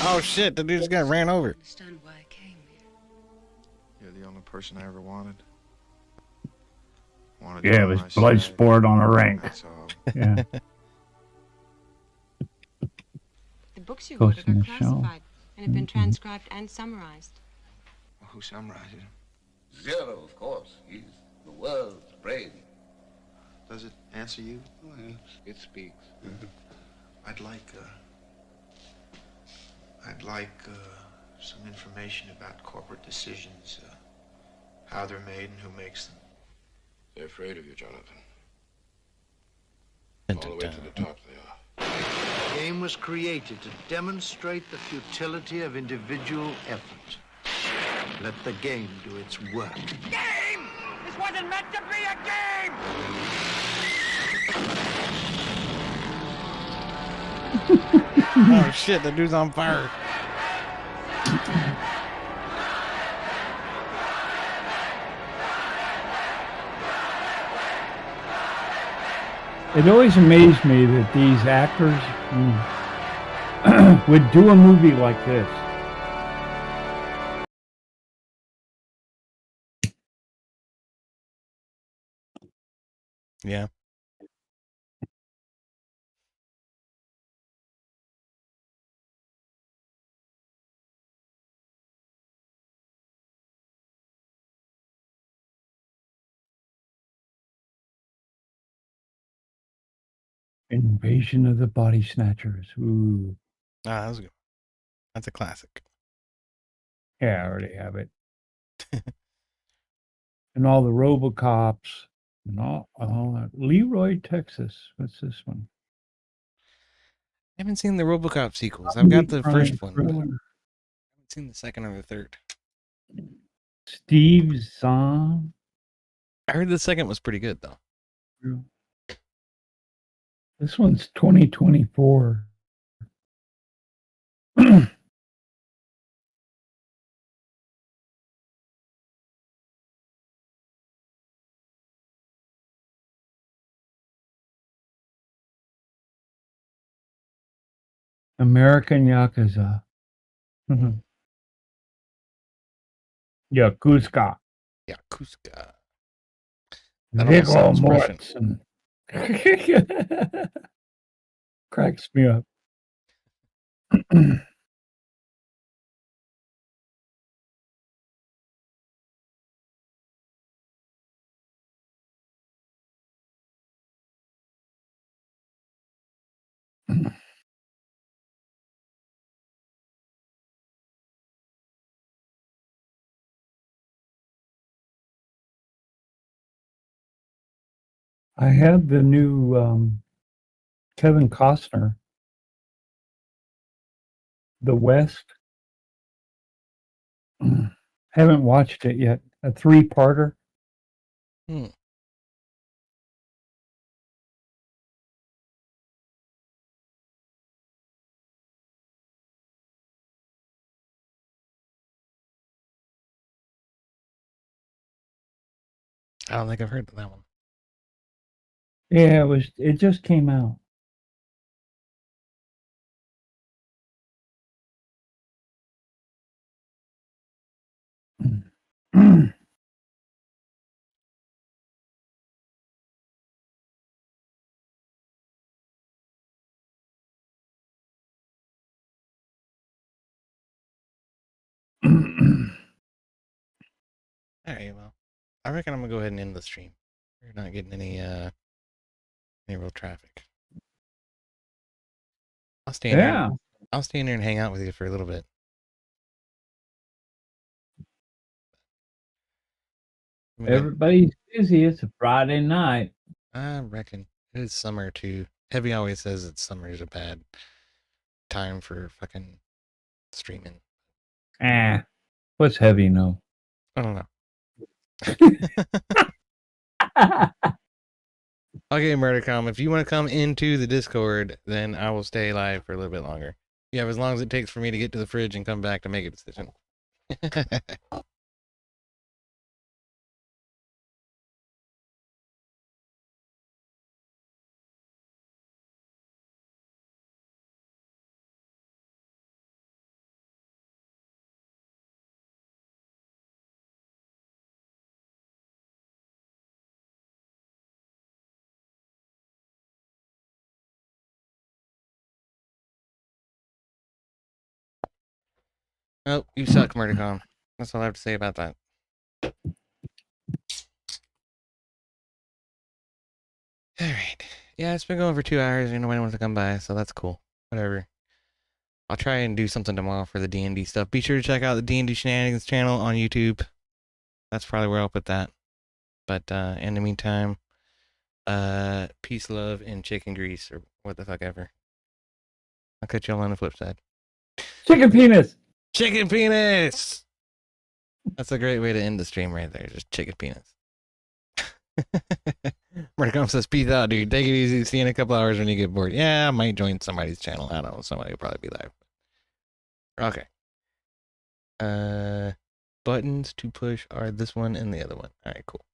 Oh shit, the dude just got ran over. Understand why I came here. You're the only person I ever wanted. Yeah, it was blood sport on a rink. Yeah. The books you Ghost ordered in are the Shell. classified and have been transcribed and summarized. Who summarized it? Zero, of course. He's the world's brain. Does it answer you? Oh, yes, it speaks. I'd like some information about corporate decisions, how they're made and who makes them. They're afraid of you, Jonathan. All the way to the top they are. The game was created to demonstrate the futility of individual effort. Let the game do its work. Game! This wasn't meant to be a game! Oh shit, the dude's on fire. It always amazed me that these actors would do a movie like this. Yeah. Invasion of the Body Snatchers. Ooh. Ah, that's good. That's a classic. Yeah, I already have it. And all the RoboCops and all that. Leroy, Texas. What's this one? I haven't seen the RoboCop sequels. I've got the first one. But I haven't seen the second or the third. Steve Zahn. I heard the second was pretty good though. This one's 2024. American Yakuza. Yakuza. Yakuza. That almost sounds Russian. Cracks me up. I had the new Kevin Costner, The West. Haven't watched it yet. A 3-parter. I don't think I've heard of that one. Yeah, it just came out. Alright, well, I reckon I'm gonna go ahead and end the stream. We're not getting any real traffic. I'll stay in there. I'll stay in there and hang out with you for a little bit. Everybody's busy. It's a Friday night. I reckon it is summer too. Heavy always says that summer is a bad time for fucking streaming. What's Heavy know? I don't know. Okay, Murdercom, if you want to come into the Discord, then I will stay live for a little bit longer. You have as long as it takes for me to get to the fridge and come back to make a decision. Oh, you suck, Murdercom. That's all I have to say about that. Alright. Yeah, it's been going for 2 hours and nobody wants to come by, so that's cool. Whatever. I'll try and do something tomorrow for the D&D stuff. Be sure to check out the D&D Shenanigans channel on YouTube. That's probably where I'll put that. But in the meantime, peace, love, and chicken grease, or what the fuck ever. I'll catch y'all on the flip side. Chicken penis! Chicken penis! That's a great way to end the stream right there. Just chicken penis. Murdercom says, peace out, dude. Take it easy. See you in a couple hours when you get bored. Yeah, I might join somebody's channel. I don't know. Somebody will probably be live. Okay. Buttons to push are this one and the other one. Alright, cool.